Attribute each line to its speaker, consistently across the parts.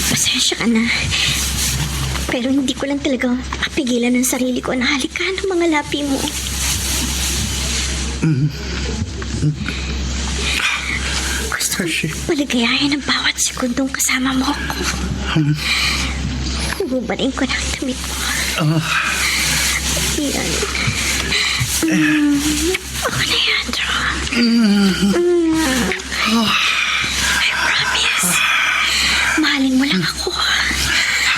Speaker 1: Pasensya ka na. Pero hindi ko lang talaga mapigilan ng sarili ko na halikan ng mga labi mo. Gusto ko paligayahin ang bawat sekundong kasama mo ako. Bubaling ko ng damit mo. Yan. Ako na yan, Drew. I promise. Mahalin mo lang ako.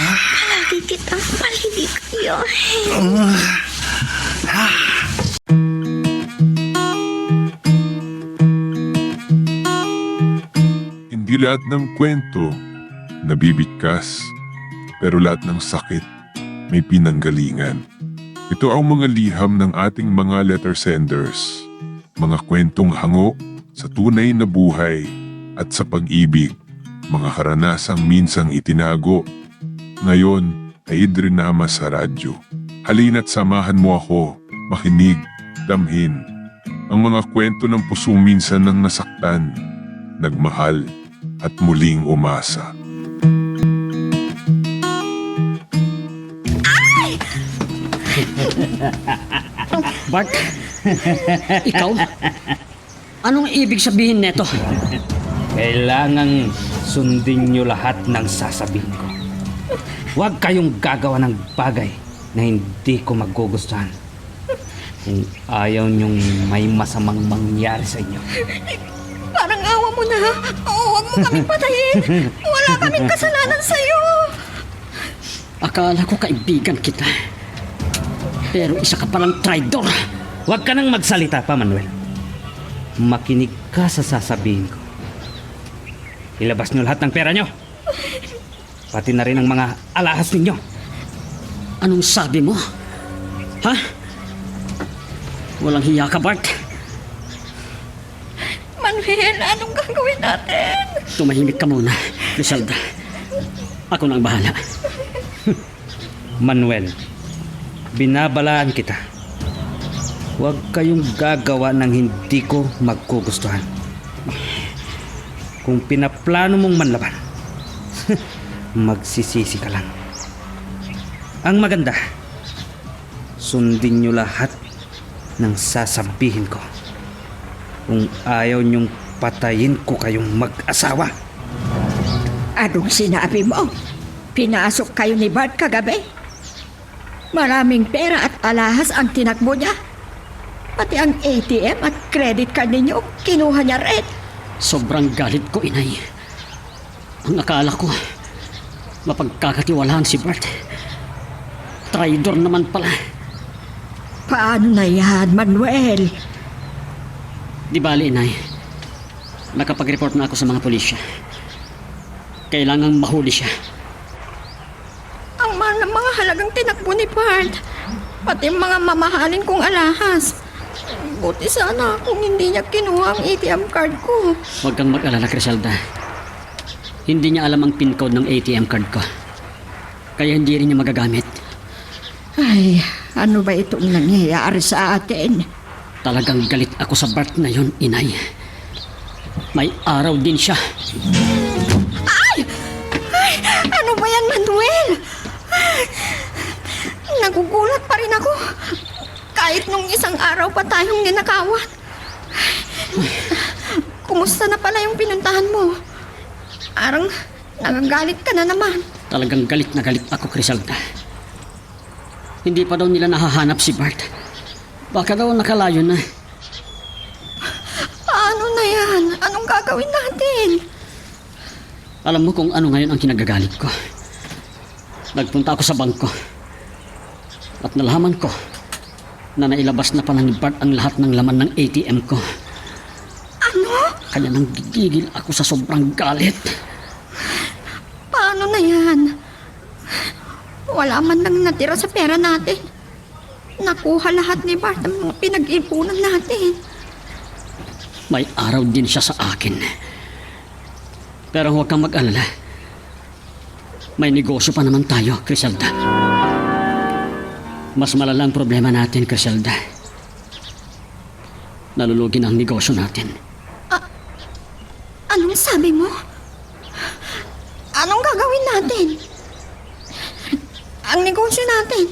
Speaker 1: Palagi kitang paligid.
Speaker 2: Hindi lahat ng kwento nabibigkas, pero lahat ng sakit may pinanggalingan. Ito ang mga liham ng ating mga letter senders, mga kwentong hango sa tunay na buhay at sa pag-ibig, mga karanasang minsang itinago, ngayon ay idrinama sa radyo. Halina't samahan mo ako, makinig, damhin, ang mga kwento ng pusong minsan nang nasaktan, nagmahal at muling umasa.
Speaker 3: Bart, ikaw? Anong ibig sabihin neto?
Speaker 4: Kailangang sundin niyo lahat ng sasabihin ko. Huwag kayong gagawa ng bagay na hindi ko magugustuhan. Kung ayaw niyong may masamang mangyari sa inyo.
Speaker 1: Parang awa mo na. Huwag mo kaming patayin. Wala kaming kasalanan sa'yo.
Speaker 3: Akala ko kaibigan kita. Pero isa ka palang traidor.
Speaker 4: Huwag ka nang magsalita pa, Manuel. Makinig ka sa sasabihin ko. Ilabas niyo lahat ng pera niyo. Pati na rin ang mga alahas ninyo.
Speaker 3: Anong sabi mo? Ha? Walang hiya ka, Bart.
Speaker 1: Manuel, anong gagawin natin?
Speaker 3: Tumahimik ka muna, Griselda. Ako nang bahala.
Speaker 4: Manuel, binabalaan kita. Huwag kayong gagawa ng hindi ko magkugustuhan. Kung pinaplano mong manlaban, magsisisi ka lang. Ang maganda, sundin nyo lahat ng sasabihin ko. Kung ayaw nyong patayin ko kayong mag-asawa.
Speaker 5: Anong sinabi mo? Pinasok kayo ni Bart kagabi? Maraming pera at alahas ang tinakbo niya. Pati ang ATM at credit card ninyo, kinuha niya rin.
Speaker 3: Sobrang galit ko, inay. Ang akala ko, mapagkakatiwalaan si Bart. Traidor naman pala.
Speaker 5: Paano na yan, Manuel?
Speaker 3: Di bali, inay. Nakapag-report na ako sa mga pulisya. Kailangang mahuli siya.
Speaker 5: Ang mahal ng mga halagang tinakbo ni Bart. Pati mga mamahalin kong alahas. Buti sana kung hindi niya kinuha ang ATM card ko.
Speaker 3: Huwag kang mag-alala, Griselda. Hindi niya alam ang PIN code ng ATM card ko. Kaya hindi rin niya magagamit.
Speaker 5: Ay, ano ba itong nangyayari sa atin?
Speaker 3: Talagang galit ako sa Bart na yun, inay. May araw din siya.
Speaker 5: Ay! Ano ba yan, Manuel? Nagugulat pa rin ako. Kahit nung isang araw pa tayong ninakawan. Kumusta na pala yung pinuntahan mo? Parang nagagalit ka na naman.
Speaker 3: Talagang galit na galit ako, Griselda. Hindi pa daw nila nahahanap si Bart. Baka daw nakalayo na.
Speaker 5: Paano na yan? Anong gagawin natin?
Speaker 3: Alam mo kung ano ngayon ang kinagagalit ko. Nagpunta ako sa bangko. At nalaman ko na nailabas na pala ni Bart ang lahat ng laman ng ATM ko.
Speaker 5: Ano?
Speaker 3: Kaya nang gigigil ako sa sobrang galit.
Speaker 5: Paano na yan? Wala man lang natira sa pera natin. Nakuha lahat ni Bart ang mga pinag-ipunan natin.
Speaker 3: May araw din siya sa akin. Pero huwag kang mag-alala. May negosyo pa naman tayo, Griselda. Mas malala ang problema natin, Griselda. Nalulugi na ang negosyo natin.
Speaker 5: Anong sabi mo? Anong gagawin natin? Ang negosyo natin.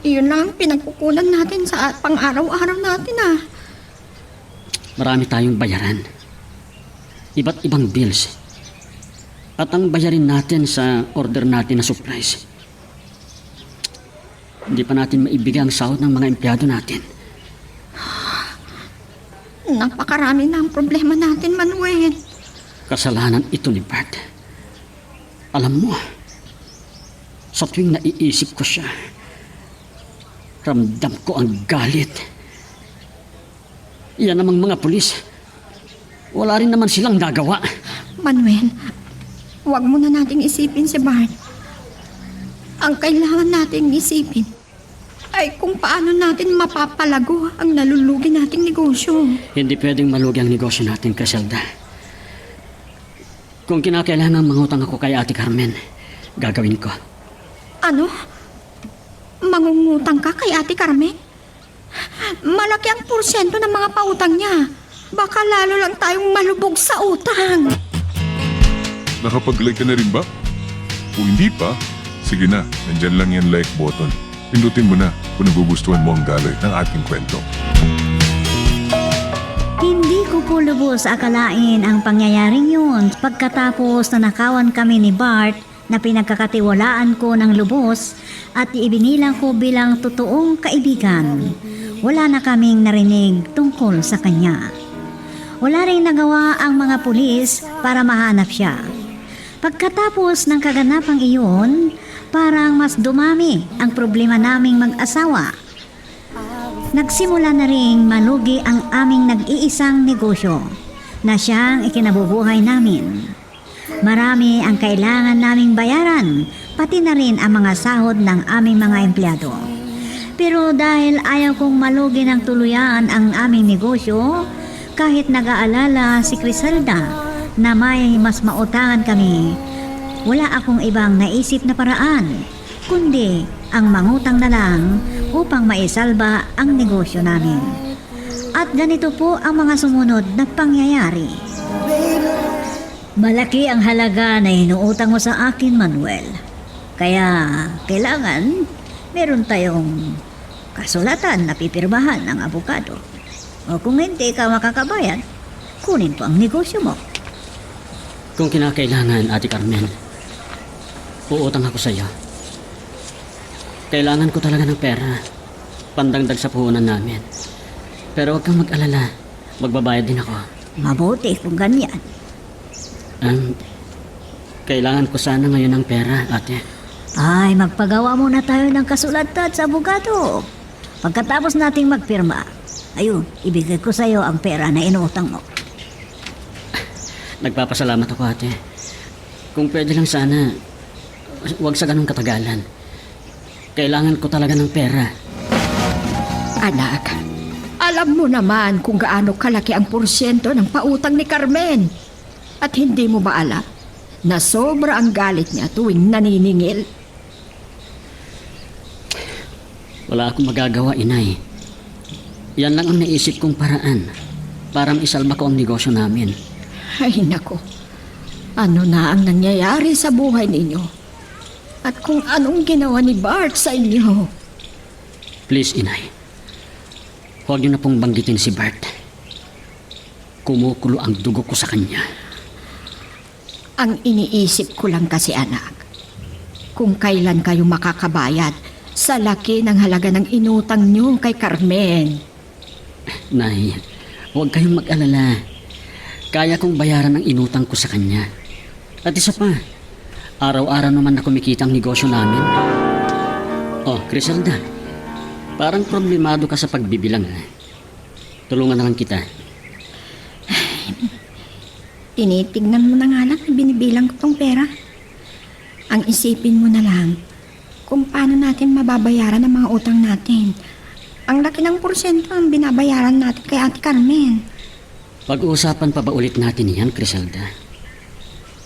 Speaker 5: Iyon lang ang pinagkukunan natin sa pang-araw-araw natin
Speaker 3: Marami tayong bayaran. Iba't ibang bills. At ang bayarin natin sa order natin na supplies. Hindi pa natin maibigay ang sahod ng mga empleyado natin.
Speaker 5: Napakarami na ang problema natin, Manuel.
Speaker 3: Kasalanan ito ni Bart. Alam mo, sa tuwing naiisip ko siya, ramdam ko ang galit. Iyan namang mga pulis. Wala rin naman silang nagawa.
Speaker 5: Manuel, huwag mo na nating isipin si Bart. Ang kailangan nating isipin ay kung paano natin mapapalago ang nalulugi nating negosyo.
Speaker 3: Hindi pwedeng malugi ang negosyo natin, Criselda. Kung kinakailangan mangutang ako kay Ate Carmen, gagawin ko.
Speaker 5: Ano? Mangungutang ka kay Ate Carmen? Malaki ang porsyento ng mga pautang niya. Baka lalo lang tayong malubog sa utang.
Speaker 2: Nakapag-like ka na rin ba? Kung hindi pa, sige na, nandyan lang yan like button. Pindutin mo na kung nagugustuhan mo ang daloy ng ating kwento.
Speaker 6: Hindi ko po lubos akalain ang pangyayaring yun pagkatapos na nakawan kami ni Bart na pinagkakatiwalaan ko ng lubos at ibinilang ko bilang totoong kaibigan. Wala na kaming narinig tungkol sa kanya. Wala rin nagawa ang mga pulis para mahanap siya. Pagkatapos ng kaganapang iyon, parang mas dumami ang problema naming mag-asawa. Nagsimula na ring malugi ang aming nag-iisang negosyo na siyang ikinabubuhay namin. Marami ang kailangan naming bayaran, pati na rin ang mga sahod ng aming mga empleyado. Pero dahil ayaw kong malugi ng tuluyan ang aming negosyo, kahit nag-aalala si Criselda na may mas mautangan kami, wala akong ibang naisip na paraan, kundi ang mangutang na lang upang maisalba ang negosyo namin. At ganito po ang mga sumunod na pangyayari. Malaki ang halaga na inuutang mo sa akin, Manuel. Kaya kailangan meron tayong kasulatan na pipirmahan ng abogado. O kung hindi ka makakabayad, kunin ko ang negosyo mo.
Speaker 3: Kung kinakailangan, Ate Carmen, uutang ako sa iyo. Kailangan ko talaga ng pera, pandagdag sa puhunan namin. Pero huwag kang mag-alala, magbabayad din ako.
Speaker 6: Mabuti kung ganyan.
Speaker 3: Kailangan ko sana ngayon ng pera, ate.
Speaker 6: Ay, magpagawa muna tayo ng kasulatan sa abogado. Pagkatapos nating magpirma, ayun, ibigay ko sa iyo ang pera na inuutang mo.
Speaker 3: Nagpapasalamat ako, ate. Kung pwede lang sana, huwag sa ganong katagalan. Kailangan ko talaga ng pera.
Speaker 5: Anak, alam mo naman kung gaano kalaki ang porsyento ng pautang ni Carmen. At hindi mo ba alam na sobra ang galit niya tuwing naniningil?
Speaker 3: Wala akong magagawa, inay. Yan lang ang naisip kong paraan para isalba ko ang negosyo namin.
Speaker 5: Ay nako, ano na ang nangyayari sa buhay ninyo? At kung anong ginawa ni Bart sa inyo?
Speaker 3: Please, inay. Huwag niyo na pong banggitin si Bart. Kumukulo ang dugo ko sa kanya.
Speaker 5: Ang iniisip ko lang kasi, anak, kung kailan kayo makakabayad sa laki ng halaga ng inutang niyo kay Carmen.
Speaker 3: Nay, huwag kayong mag-alala. Kaya kong bayaran ang inutang ko sa kanya. At isa pa, araw-araw naman na kumikita ang negosyo namin. Oh, Criselda, parang problemado ka sa pagbibilang. Tulungan na lang kita.
Speaker 5: Tinitignan mo na nga lang na binibilang ko tong pera. Ang isipin mo na lang kung paano natin mababayaran ang mga utang natin. Ang laki ng porsyento ang binabayaran natin kay Ate Carmen.
Speaker 3: Pag-uusapan pa ba ulit natin yan, Criselda?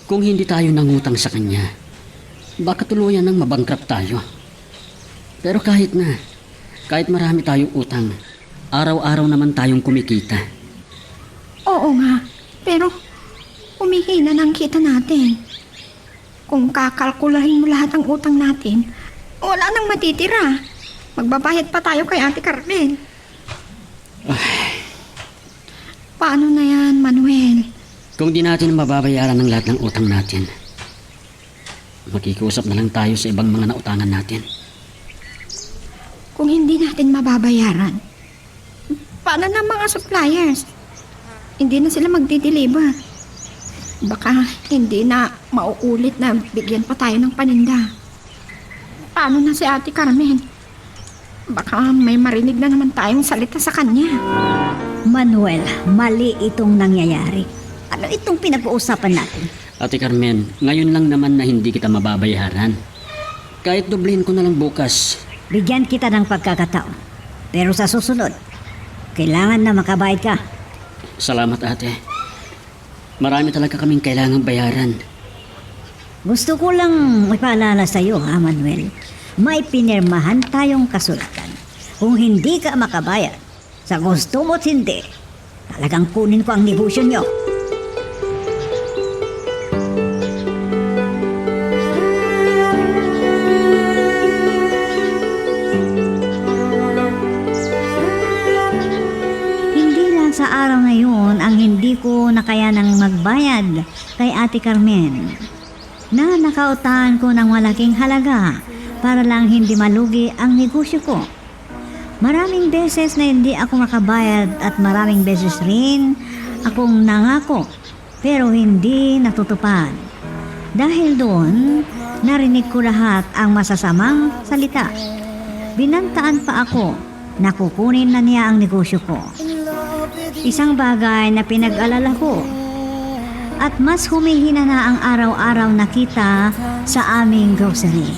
Speaker 3: Kung hindi tayo nangutang sa kanya, baka tuluyan nang mabangkrap tayo. Pero kahit marami tayong utang, araw-araw naman tayong kumikita.
Speaker 5: Oo nga, pero humihina ng kita natin. Kung kakalkulahin mo lahat ng utang natin, wala nang matitira. Magbabayad pa tayo kay Ate Carmen. Paano na yan, Manuel?
Speaker 3: Kung di natin mababayaran ng lahat ng utang natin, makikiusap na lang tayo sa ibang mga nautangan natin.
Speaker 5: Kung hindi natin mababayaran, paano na mga suppliers? Hindi na sila magdi-deliver. Baka hindi na mauulit na bigyan pa tayo ng paninda. Paano na si Ate Carmen? Baka may marinig na naman tayong salita sa kanya.
Speaker 6: Manuel, mali itong nangyayari. Ano itong pinag-uusapan natin?
Speaker 3: Ate Carmen, ngayon lang naman na hindi kita mababayaran. Kahit dublihin ko na lang bukas.
Speaker 6: Bigyan kita ng pagkakataon. Pero sa susunod, kailangan na makabayad ka.
Speaker 3: Salamat, ate. Marami talaga kaming kailangang bayaran.
Speaker 6: Gusto ko lang ipaalala sa iyo, ha, Manuel. May pinirmahan tayong kasulatan. Kung hindi ka makabayad, sa gusto mo't hindi, talagang kunin ko ang negosyo niyo. Hindi lang sa araw na yun ang hindi ko nakayanang magbayad kay Ate Carmen. Na nakautahan ko ng malaking halaga para lang hindi malugi ang negosyo ko. Maraming beses na hindi ako makabayad at maraming beses rin akong nangako pero hindi natutupad. Dahil doon, narinig ko lahat ang masasamang salita. Binantaan pa ako na kukunin na niya ang negosyo ko. Isang bagay na pinag-alala ko. At mas humihina na ang araw-araw na kita sa aming grocery.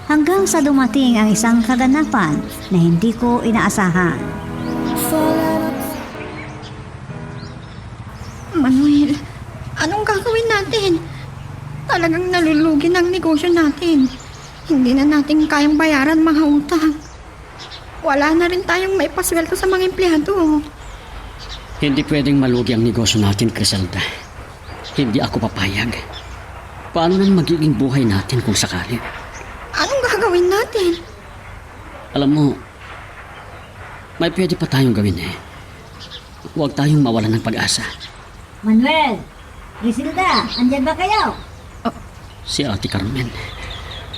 Speaker 6: Hanggang sa dumating ang isang kaganapan na hindi ko inaasahan.
Speaker 5: Manuel, anong gagawin natin? Talagang nalulugi ng negosyo natin. Hindi na natin kayang bayaran mga utang. Wala na rin tayong maipasweldo sa mga empleyado.
Speaker 3: Hindi pwedeng malugi ang negosyo natin, Criselda. Hindi ako papayag. Paano nang magiging buhay natin kung sakali?
Speaker 5: Anong gagawin natin?
Speaker 3: Alam mo, may pwede pa tayong gawin eh. Huwag tayong mawalan ng pag-asa.
Speaker 6: Manuel! Griselda, andyan ba kayo?
Speaker 3: Si Ate Carmen.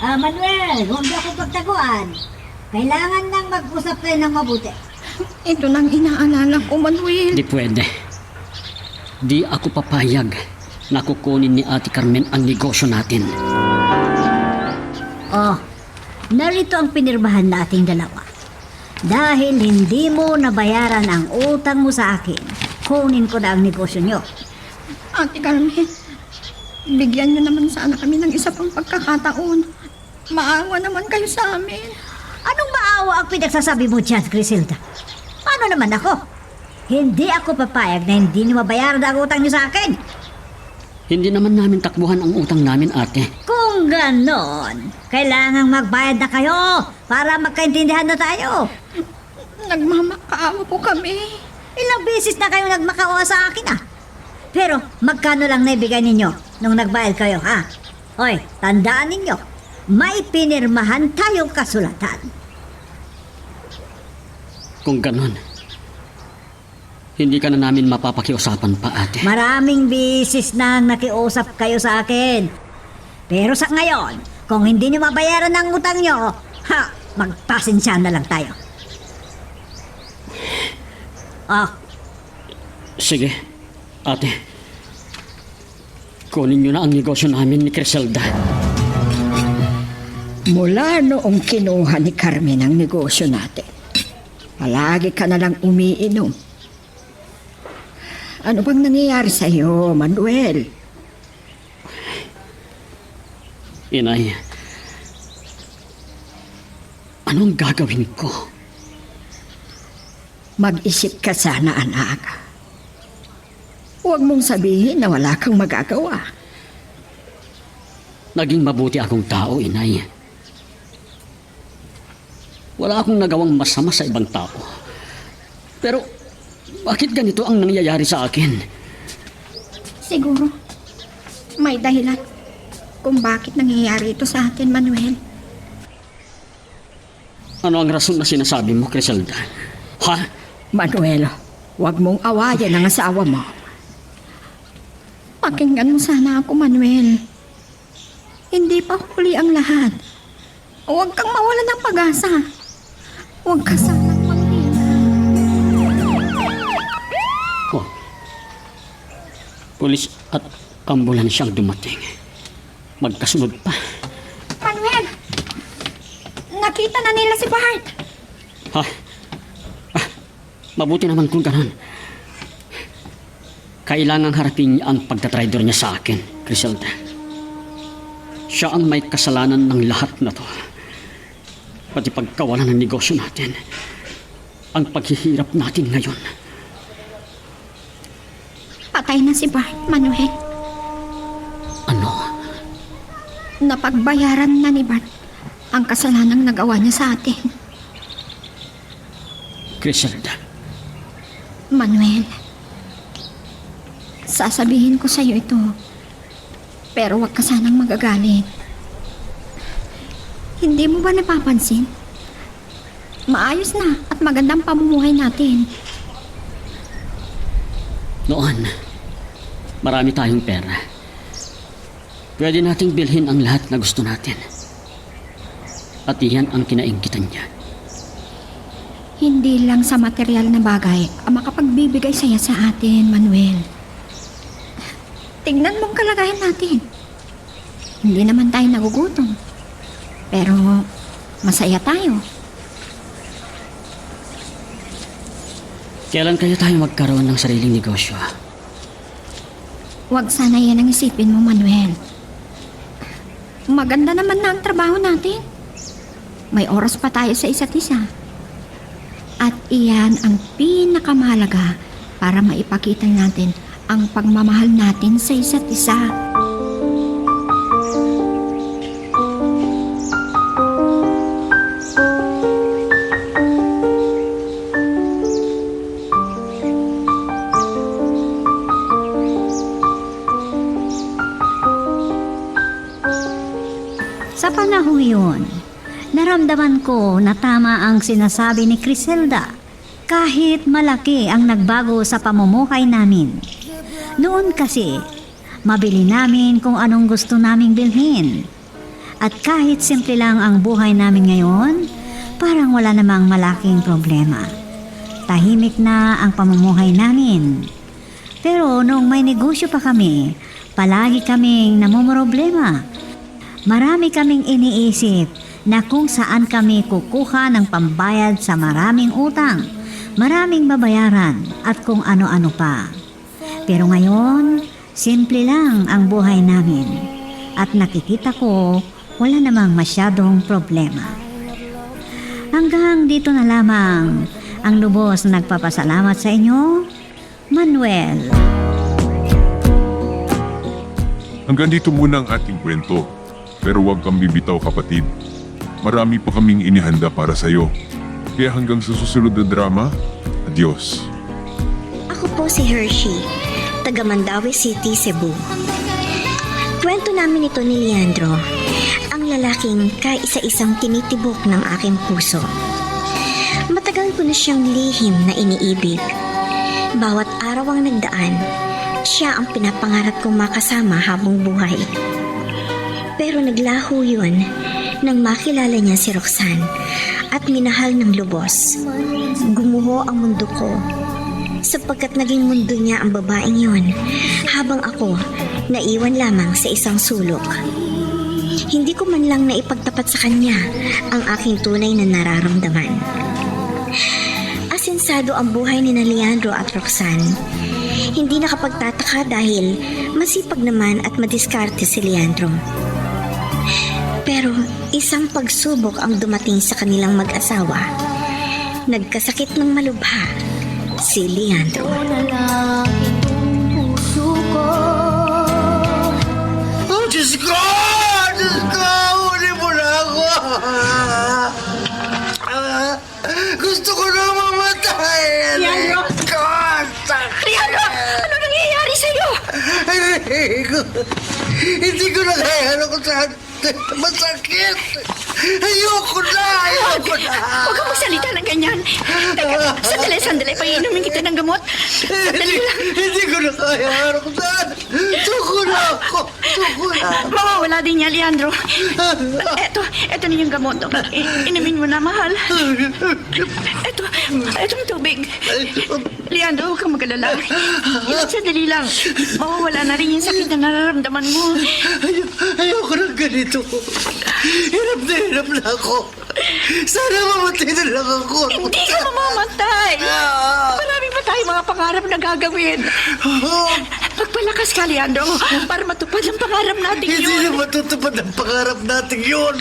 Speaker 6: Manuel, huwag niyo akong pagtaguan. Kailangan nang mag-usap kayo ng mabuti.
Speaker 5: Ito nang inaalala ko, Manuel.
Speaker 3: Di pwede. Di ako papayag na kukunin ni Ate Carmen ang negosyo natin.
Speaker 6: Oh, narito ang pinirmahan nating dalawa. Dahil hindi mo nabayaran ang utang mo sa akin, kunin ko na ang negosyo nyo.
Speaker 5: Ate Carmen, bigyan niyo naman sana kami ng isa pang pagkakataon. Maawa naman kayo sa amin.
Speaker 6: Anong maawa ang pinagsasabi mo dyan, Griselda? Paano naman ako? Hindi ako papayag na hindi niyo mabayaran ang utang niyo sa akin.
Speaker 3: Hindi naman namin takbuhan ang utang namin, ate.
Speaker 6: Kung ganon, kailangang magbayad na kayo para magkaintindihan na tayo.
Speaker 5: Nagmamakaawa po kami.
Speaker 6: Ilang beses na kayo nagmakaawa sa akin Pero magkano lang naibigay ninyo nung nagbayad kayo, ha? Hoy, tandaan ninyo, may pinirmahan tayong kasulatan.
Speaker 3: Kung ganon, hindi ka na namin mapapakiusapan pa, ate.
Speaker 6: Maraming beses nang nakiusap kayo sa akin. Pero sa ngayon, kung hindi nyo mabayaran ang utang nyo, magpasensya na lang tayo.
Speaker 3: Sige, ate. Kunin niyo na ang negosyo namin ni Criselda.
Speaker 5: Mula noong kinuha ni Carmen ang negosyo natin, palagi ka na lang umiinom. Ano bang nangyayari sa iyo, Manuel?
Speaker 3: Inay, anong gagawin ko?
Speaker 5: Mag-isip ka sana, anak. Huwag mong sabihin na wala kang magagawa.
Speaker 3: Naging mabuti akong tao, inay. Wala akong nagawang masama sa ibang tao. Pero, bakit ganito ang nangyayari sa akin?
Speaker 5: Siguro, may dahilan. kung bakit nangyayari ito sa atin, Manuel.
Speaker 3: Ano ang rason na sinasabi mo, Criselda? Ha?
Speaker 5: Manuel, huwag mong awayan ang asawa mo. Pakinggan mo sana ako, Manuel. Hindi pa huli ang lahat. Huwag kang mawalan ng pag-asa. Huwag ka sanang maghina.
Speaker 3: Oh. Pulis at ambulansyang dumating. Magkasunod pa.
Speaker 5: Manuel! Nakita na nila si Bart.
Speaker 3: Ha? Ah, mabuti naman kung ganon. Kailangang harapin niya ang pagtatraidor niya sa akin, Criselda. Siya ang may kasalanan ng lahat na to. Pati pagkawalan ng negosyo natin. Ang paghihirap natin ngayon.
Speaker 5: Patay na si Bart, Manuel.
Speaker 3: Ano?
Speaker 5: Napagbayaran na ni Bart ang kasalanang nagawa niya sa atin.
Speaker 3: Criselda,
Speaker 5: Manuel, sasabihin ko sa iyo ito, pero huwag ka sanang magagalit. Hindi mo ba napapansin? Maayos na at magandang pamumuhay natin.
Speaker 3: noon, marami tayong pera. Pwede nating bilhin ang lahat na gusto natin. At iyan ang kinainggitan niya.
Speaker 5: Hindi lang sa material na bagay ang makapagbibigay saya sa atin, Manuel. Tingnan mo ang kalagayan natin. Hindi naman tayo nagugutom. Pero masaya tayo.
Speaker 3: Kailan kaya tayo magkaroon ng sariling negosyo?
Speaker 5: Huwag sana yan ang isipin mo, Manuel. Maganda naman na ang trabaho natin. May oras pa tayo sa isa't isa. At iyan ang pinakamahalaga para maipakita natin ang pagmamahal natin sa isa't isa.
Speaker 6: Sa panahong iyon, naramdaman ko na tama ang sinasabi ni Criselda kahit malaki ang nagbago sa pamumuhay namin. Noon kasi, mabili namin kung anong gusto naming bilhin. At kahit simple lang ang buhay namin ngayon, parang wala namang malaking problema. Tahimik na ang pamumuhay namin. Pero nung may negosyo pa kami, palagi kaming namumroblema. Marami kaming iniisip na kung saan kami kukuha ng pambayad sa maraming utang, maraming babayaran at kung ano-ano pa. Pero ngayon, simple lang ang buhay namin at nakikita ko wala namang masyadong problema. Hanggang dito na lamang ang lubos na nagpapasalamat sa inyo, Manuel.
Speaker 2: Hanggang dito muna ang ating kwento. Pero huwag kang bibitaw, kapatid. Marami pa kaming inihanda para sa'yo. Kaya hanggang sa susunod na drama, adios.
Speaker 1: Ako po si Hershey, taga Mandawi City, Cebu. Kwento namin ito ni Leandro, ang lalaking kaisa-isang tinitibok ng aking puso. Matagal ko na siyang lihim na iniibig. Bawat araw ang nagdaan, siya ang pinapangarap kong makasama habang buhay. Pero naglaho yun nang makilala niya si Roxanne at minahal ng lubos. Gumuho ang mundo ko sapagkat naging mundo niya ang babaeng yun habang ako naiwan lamang sa isang sulok. Hindi ko man lang naipagtapat sa kanya ang aking tunay na nararamdaman. Asensado ang buhay ni Leandro at Roxanne. Hindi nakapagtataka dahil masipag naman at madiskarte si Leandro. Pero isang pagsubok ang dumating sa kanilang mag-asawa. Nagkasakit ng malubha si Leandro.
Speaker 7: Oh, Diyos ko! Diyos ko! Huli mo na ako! Gusto ko na mamatay!
Speaker 5: Leandro!
Speaker 7: God!
Speaker 5: Leandro! Ano nangyayari sa'yo?
Speaker 7: Hindi ko na kaya. Ano ko Roxanne. Masakit. Ayoko na.
Speaker 5: Huwag kang magsalita ng ganyan. Teka, sandali. Painumin kita ng gamot. Sandali lang.
Speaker 7: Hindi ko na kaya, Roxanne. Suko na ako.
Speaker 5: Mawawala din niya, Leandro. Eto na yung gamot. Inumin mo na, mahal. Etong tubig. Leandro, huwag kang mag-alala. Sandali lang. Mawawala na rin yung sakit na nararamdaman mo.
Speaker 7: Ayoko na ganito. Hirap na ako. Sana mamatay na lang ako.
Speaker 5: Hindi ka mamamatay. Marami pa tayong mga pangarap na gagawin. Magpalakas ka, Leandro, para matupad ang pangarap natin
Speaker 7: Hindi
Speaker 5: yun.
Speaker 7: na matutupad ang pangarap natin yun.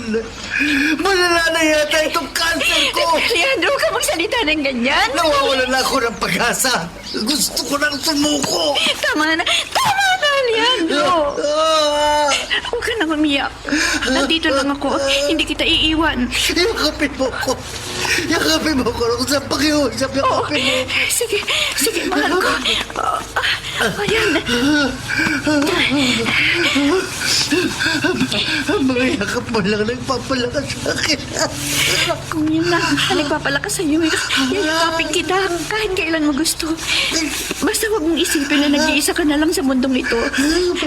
Speaker 7: Malala na yata itong cancer ko.
Speaker 5: Leandro, huwag ka magsalita ng ganyan.
Speaker 7: Nawawala na ako ng pag-asa. Gusto ko nang sumuko.
Speaker 5: Tama na, Leandro. Huwag ka nang umiyak. Nandito lang ako. Hindi kita iiwan.
Speaker 7: Yakapin mo ko. Yakapin mo ko. Sa pakiusap, yakapin mo.
Speaker 5: Sige, mahal ko. Ayan.
Speaker 7: Ang mga yakap mo lang nagpapalakas sa akin.
Speaker 5: Kung yun na, nagpapalakas sa'yo. Yakapin kita kahit kailan mo gusto. Basta huwag mong isipin na nag-iisa ka na lang sa mundong ito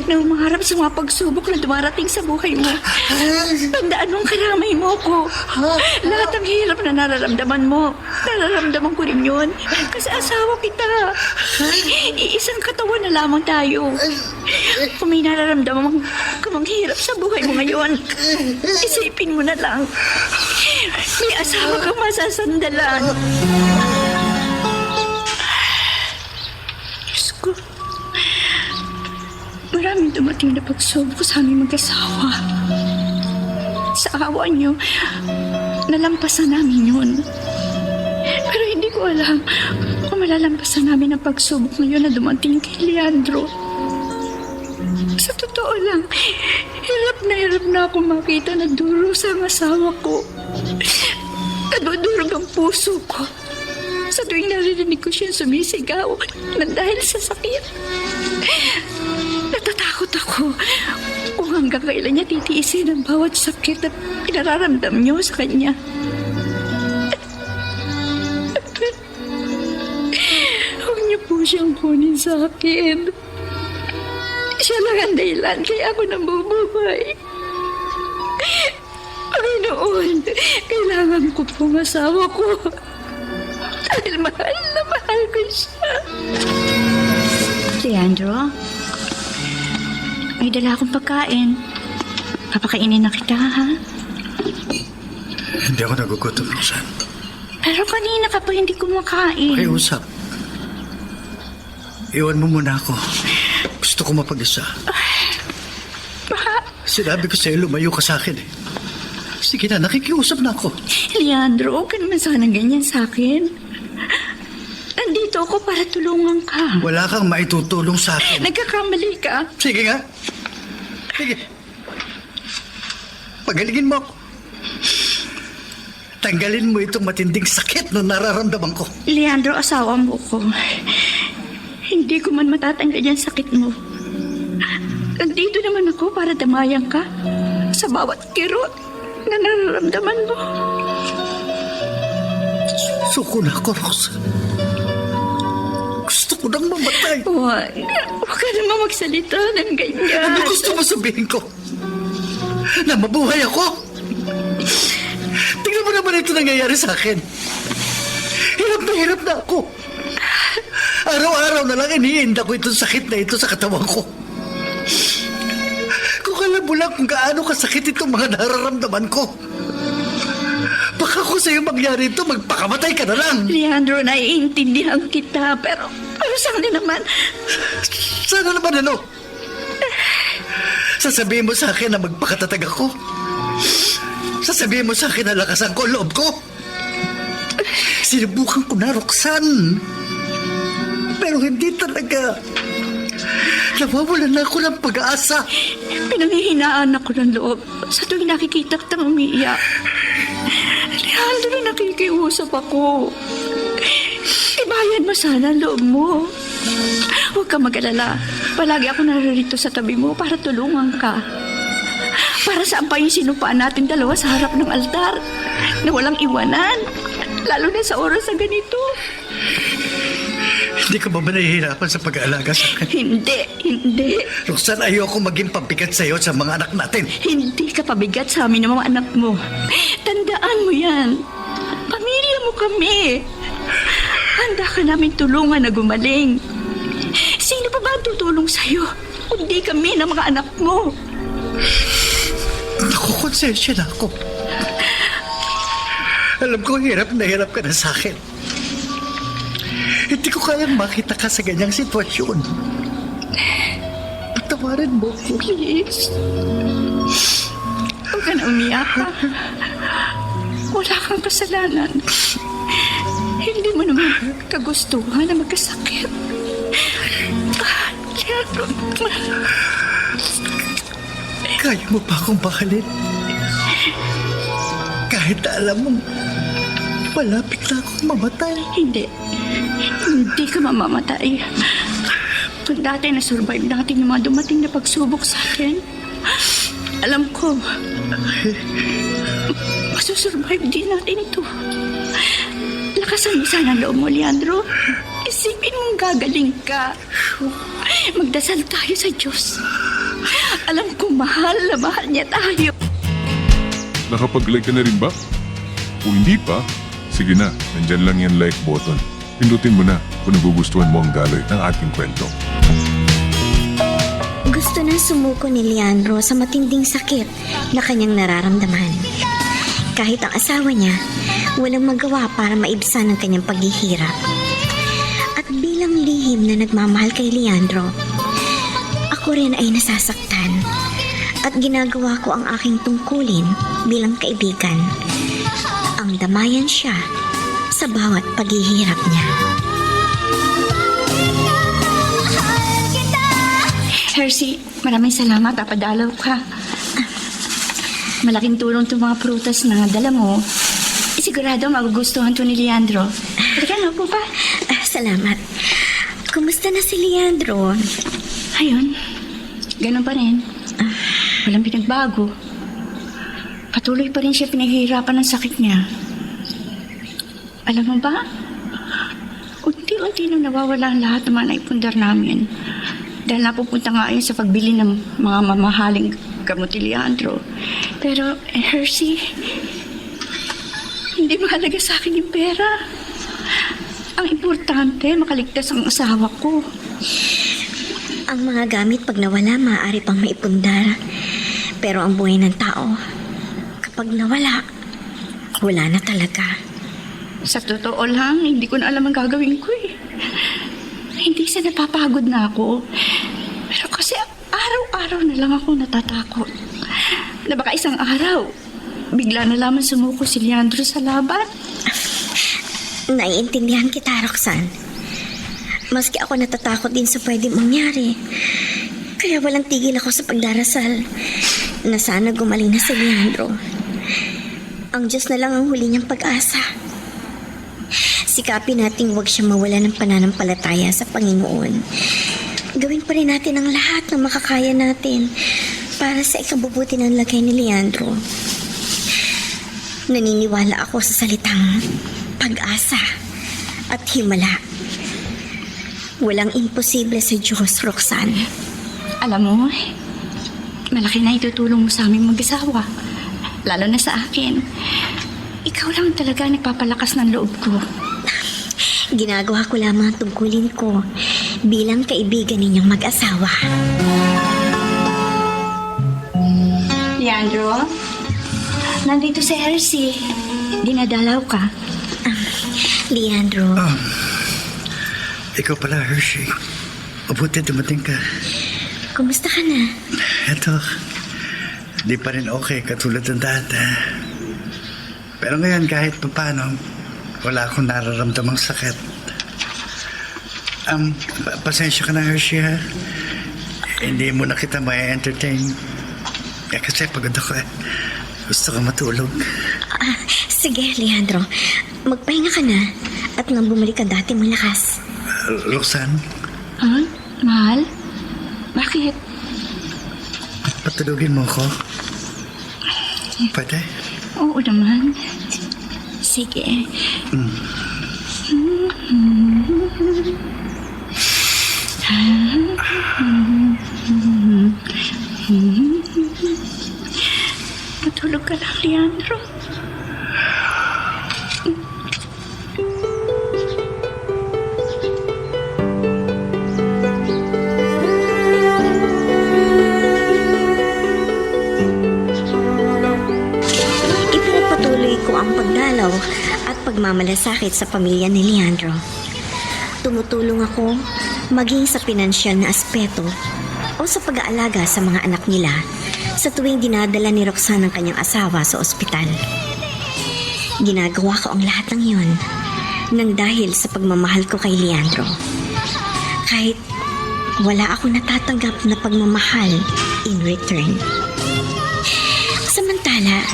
Speaker 5: na umaharap sa mga pagsubok na dumarating sa buhay mo. Tandaan mong karamay mo ko. Lahat ng hirap na nararamdaman mo, nararamdaman ko rin yun. Kasi asawa kita. Iisang katawan na lamang tayo. Kung may nararamdaman kamang hirap sa buhay mo ngayon, isipin mo na lang. May asawa kang masasandalan. Diyos ko, maraming dumating na pagsubok sa aming mag-asawa. Sa awa niyo, nalampasan namin yun. Pero hindi ko alam kung malalampasan namin ang pagsubok ngayon na dumating kay Leandro. Sa totoo lang, hirap na ako makita na duro sa asawa ko. Nadudurog ang puso ko sa tuwing narinig ko siya sumisigaw na dahil sa sakit. Natatakot ako kung hanggang kailan niya titiisin ang bawat sakit na pinararamdam niyo sa kanya. Huwag niyo po siyang kunin sa akin. Siya lang ang dahilan kaya ako nabubuhay. Panginoon, kailangan ko pong asawa ko. Dahil mahal na mahal ko siya. Leandro, may dala akong pagkain. Papakainin na kita, ha?
Speaker 7: Hindi ako nagugutom, Roxanne.
Speaker 5: Pero kanina ka pa hindi kumakain.
Speaker 7: Pakiusap. Iwan mo muna ako. Gusto ko mapag-isa. Sinabi ko sa'yo, lumayo ka sa akin eh. Sige na, nakikiusap na ako.
Speaker 5: Leandro, huwag ka naman sana ganyan sa akin. Nandito ako para tulungan ka.
Speaker 7: Wala kang maitutulong sa akin.
Speaker 5: Nagkakamali ka.
Speaker 7: Sige nga. Sige. Pagalingin mo ako. Tanggalin mo itong matinding sakit na nararamdaman ko.
Speaker 5: Leandro, asawa mo ko. Hindi ko man matatanggal yung sakit mo. Nandito naman ako para damayan ka sa bawat kirot na nararamdaman mo.
Speaker 7: Suko na ako, Rosa. Gusto ko nang mamatay.
Speaker 5: Huwag ka naman magsalita ng ganyan.
Speaker 7: Ano gusto mo sabihin ko? Na mabuhay ako? Tingnan mo naman ito nangyayari sa akin. Hirap na ako. Araw-araw na lang iniinda ko itong sakit na ito sa katawan ko. Kung alam mo lang kung gaano kasakit itong mga nararamdaman ko. Baka kung sa'yo mangyari ito, magpakamatay ka na lang.
Speaker 5: Leandro, naiintindihan kita, pero sana naman.
Speaker 7: Sana naman ano? Sasabihin mo sa akin na magpakatatag ako? Sasabihin mo sa akin na lakasan ko ang loob ko? Sinubukan ko na, Roxanne. Pero hindi talaga. Nawawalan na ako ng pag-aasa.
Speaker 5: Pinanghihinaan ako ng loob sa tuwing nakikita kitang umiiyak. Leandro, nakikiusap ako. Ibayan mo sana ang loob mo. Huwag ka mag-alala. Palagi ako naririto sa tabi mo para tulungan ka. Para saan pa yung sinupaan natin dalawa sa harap ng altar na walang iwanan? Lalo na sa oras na ganito.
Speaker 7: Hindi ka ba nahihirapan sa pag-aalaga sa akin?
Speaker 5: Hindi.
Speaker 7: Roxanne, ayoko maging pabigat sa'yo at sa mga anak natin.
Speaker 5: Hindi ka pabigat sa amin ng mga anak mo. Tandaan mo yan. Pamilya mo kami. Handa ka namin tulungan na gumaling. Sino pa ba ang tutulong sa'yo? Kundi kami ng mga anak mo.
Speaker 7: Nakukonsensya na ako. Alam ko, hirap na hirap ka na sa akin. Hindi ko kayang makita ka sa ganyang sitwasyon. Patawarin mo ko.
Speaker 5: Please. Huwag ka na umiyak, ha? Wala kang kasalanan. Hindi mo naman kagustuhan na magkasakit.
Speaker 7: Kaya mo pa akong bahalin? Kahit na alam mong malapit na akong mamatay.
Speaker 5: Hindi ka mamamatay. Kung dati na-survive natin yung mga dumating na pagsubok sa atin, alam ko, masusurvive din natin ito. Lakasan mo sana ang loob mo, Leandro. Isipin mong gagaling ka. Magdasal tayo sa Diyos. Alam ko, mahal na mahal niya tayo.
Speaker 2: Nakapag-like ka na rin ba? Kung hindi pa, sige na, nandyan lang yan like button. Pindutin mo na kung nagugustuhan mo ang daloy ng ating kwento.
Speaker 1: Gusto nang sumuko ni Leandro sa matinding sakit na kanyang nararamdaman. Kahit ang asawa niya, walang magawa para maibsan ang kanyang paghihirap. At bilang lihim na nagmamahal kay Leandro, ako rin ay nasasaktan at ginagawa ko ang aking tungkulin bilang kaibigan. Ang damayan siya sa bawat paghihirap niya.
Speaker 5: Hershey, maraming salamat. Papadalaw ka. Malaking tulong itong mga prutas na dala mo. Sigurado magugustuhan to ni Leandro. Halika na po pa.
Speaker 1: Salamat. Kumusta na si Leandro?
Speaker 5: Ayun, ganun pa rin. Walang pinagbago. Patuloy pa rin siya pinaghihirapan ng sakit niya. Alam mo ba? Unti-unti na nawawala ang lahat ng mga naipundar namin. Dahil napupunta nga yun sa pagbili ng mga mamahaling gamot ni Leandro. Pero, Hershey, hindi mahalaga sa akin yung pera. Ang importante, makaligtas ang asawa ko.
Speaker 1: Ang mga gamit pag nawala, maaari pang maipundar. Pero ang buhay ng tao, kapag nawala, wala na talaga.
Speaker 5: Sa totoo lang, hindi ko na alam ang gagawin ko eh. Hindi sa napapagod na ako. Pero kasi araw-araw na lang ako natatakot. Na baka isang araw, bigla na lamang sumuko si Leandro sa laban.
Speaker 1: Naiintindihan kita, Roxanne. Maski ako natatakot din sa pwedeng mangyari. Kaya walang tigil ako sa pagdarasal na sana gumaling na si Leandro. Ang Diyos na lang ang huli niyang pag-asa. Sikapin nating huwag siya mawala ng pananampalataya sa Panginoon. Gawin pa rin natin ang lahat ng makakaya natin para sa ikabubuti ng lagay ni Leandro. Naniniwala ako sa salitang pag-asa at himala. Walang imposible sa Diyos, Roxanne.
Speaker 5: Alam mo, malaki na itutulong mo sa aming mag-asawa. Lalo na sa akin. Ikaw lang talaga nagpapalakas ng loob ko.
Speaker 1: Ginagawa ko lamang ang tungkulin ko bilang kaibigan ninyong mag-asawa.
Speaker 5: Leandro, nandito si Hershey. Dinadalaw ka.
Speaker 1: Leandro,
Speaker 7: Ikaw pala, Hershey. Mabuti dumating ka.
Speaker 1: kumusta ka na?
Speaker 7: Eto, di pa rin okay katulad ng dati. Pero ngayon kahit paano, wala akong nararamdamang sakit. Pasensya ka na, Hershey, ha? Hindi mo na kita mai-entertain. Kasi pagod ako eh. Gusto ko matulog.
Speaker 1: Sige, Leandro. Magpahinga ka na at nang bumalik ang dati mong lakas.
Speaker 7: Roxanne,
Speaker 5: Ha? Mahal? Bakit?
Speaker 7: patulugin mo ako. Pwede?
Speaker 5: Oo naman. Sige. Matulog ka lang, Leandro.
Speaker 1: Ipinagpatuloy ko ang pagdalaw at pagmamalasakit sa pamilya ni Leandro. Tumutulong ako maging sa pinansyal na aspeto o sa pag-aalaga sa mga anak nila sa tuwing dinadala ni Roxanne ang kanyang asawa sa ospital. Ginagawa ko ang lahat ng yun nang dahil sa pagmamahal ko kay Leandro. Kahit wala ako natatanggap na pagmamahal in return. Samantala,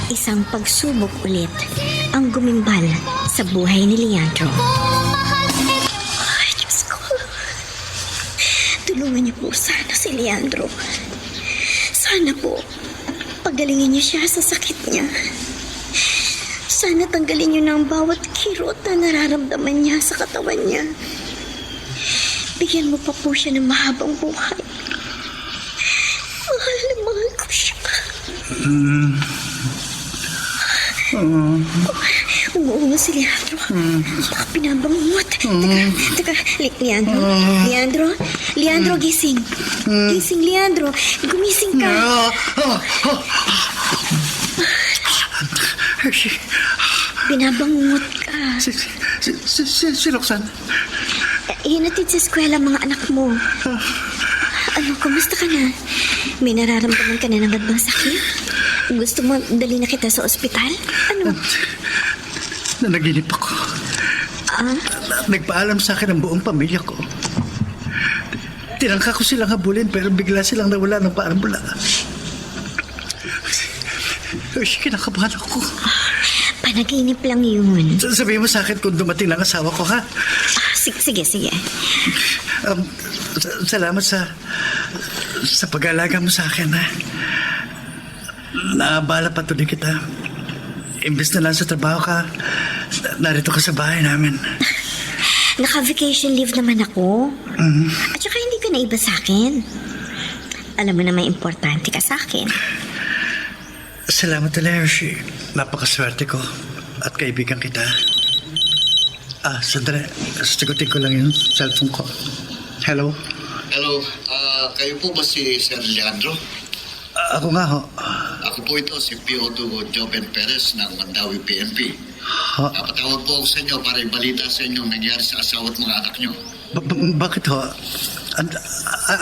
Speaker 1: isang pagsubok ulit ang gumimbal sa buhay ni Leandro. Ay, Diyos ko. Tulungan niyo po sana si Leandro. Sana po, pagalingin niyo siya sa sakit niya. Sana tanggalin niyo ng bawat kirot na nararamdaman niya sa katawan niya. Bigyan mo pa po siya ng mahabang buhay. Mahal na mahal ko siya. Umuungo si Leandro. Baka pinabangungot. Teka, Leandro, gising. Gising, Leandro. Gumising ka. Binabangungot ka.
Speaker 7: Si Roxanne.
Speaker 1: Hinatid sa eskwela mga anak mo. Ano, kumusta ka na? May nararamdaman ka na ng bang sakit? Gusto mo dali na kita sa ospital? Ano?
Speaker 7: Nanaginip ako. Nagpaalam sa akin ang buong pamilya ko. Tinangka ko silang habulin pero bigla silang nawala ng paarambula. Kinakabahan ako.
Speaker 1: Panaginip lang yun.
Speaker 7: Sabihin mo sa akin kung dumating ng asawa ko, ha?
Speaker 1: Sige.
Speaker 7: Salamat sa pag-alaga mo sa akin, ha? Naabala pa tuloy kita. Imbes na lang sa trabaho ka, narito ka sa bahay namin.
Speaker 1: Naka-vacation leave naman ako. At saka hindi ka naiba sa akin. Alam mo na may importante ka sa akin.
Speaker 7: Salamat ulit, Hershey. Napakaswerte ko at kaibigan kita. Sandali. Sagutin ko lang yung cellphone ko. Hello?
Speaker 8: Hello, kayo po ba si Sir Leandro?
Speaker 7: Ako nga ho.
Speaker 8: Ako po ito, si P.O.2 Joven Perez ng Mandawi PNP. Napatawag po ako sa inyo para ibalita sa inyo ang nangyari sa asawa at mga anak nyo.
Speaker 7: Bakit ho?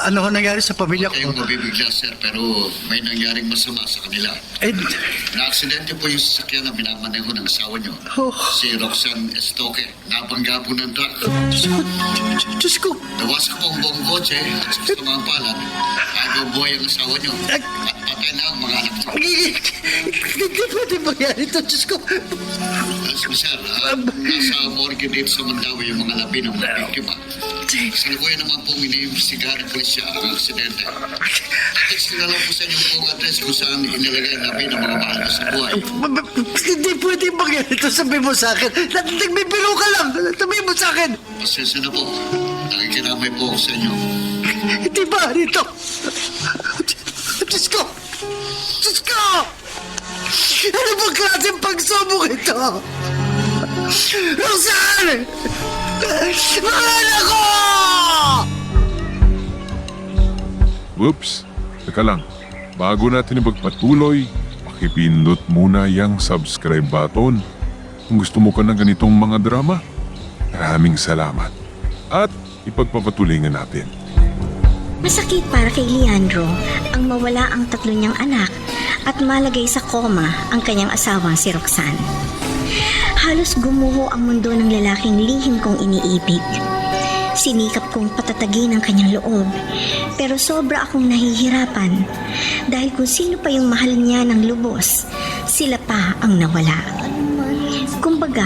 Speaker 7: Ano ho nangyari sa pamilya
Speaker 8: Kayong
Speaker 7: ko?
Speaker 8: mabibigla, sir, pero may nangyaring masama sa kanila. Na-aksidente po yung sasakyan na minamaneho ng asawa nyo. Si Roxanne Estoque. Nabangga po ng truck.
Speaker 7: Diyos ko!
Speaker 8: Nawasak po ang buong kotse at sa mga palad. Ayaw buhay ang asawa nyo. At patay na ang mga anak nyo.
Speaker 7: Hindi pwede mangyari ito, Diyos ko!
Speaker 8: Sir, nasa morgue dito sa Mandawi yung mga labi ng mga biktima. Sa lukuyan naman pong iniimbestigahan ng pulisya ang aksidente. Text na lang po sa inyo pong address kung saan inilagay ang labi ng mga mahal ko sa buhay.
Speaker 7: Hindi pwede mangyari ito, sabihin mo sa akin. Nagbibiro ka lang, sabihin mo sa akin.
Speaker 8: Pasensya na po. Nakikiramay po ako sa inyo.
Speaker 7: Hindi ba rito? Diyos ko! Diyos ko! Ano bang klaseng pagsubok ito? Roxanne! Mga anak ko!
Speaker 2: Whoops! Teka lang. Bago natin ipagpatuloy, pakipindot muna yung subscribe button. Kung gusto mo ka ng ganitong mga drama, maraming salamat. At ipagpapatuloy nga natin.
Speaker 1: Masakit para kay Leandro ang mawala ang tatlo niyang anak at malagay sa koma ang kanyang asawang si Roxanne. Halos gumuho ang mundo ng lalaking lihim kong iniibig. Sinikap kong patatagin ang kanyang loob, pero sobra akong nahihirapan dahil kung sino pa yung mahal niya ng lubos, sila pa ang nawala. Kumbaga,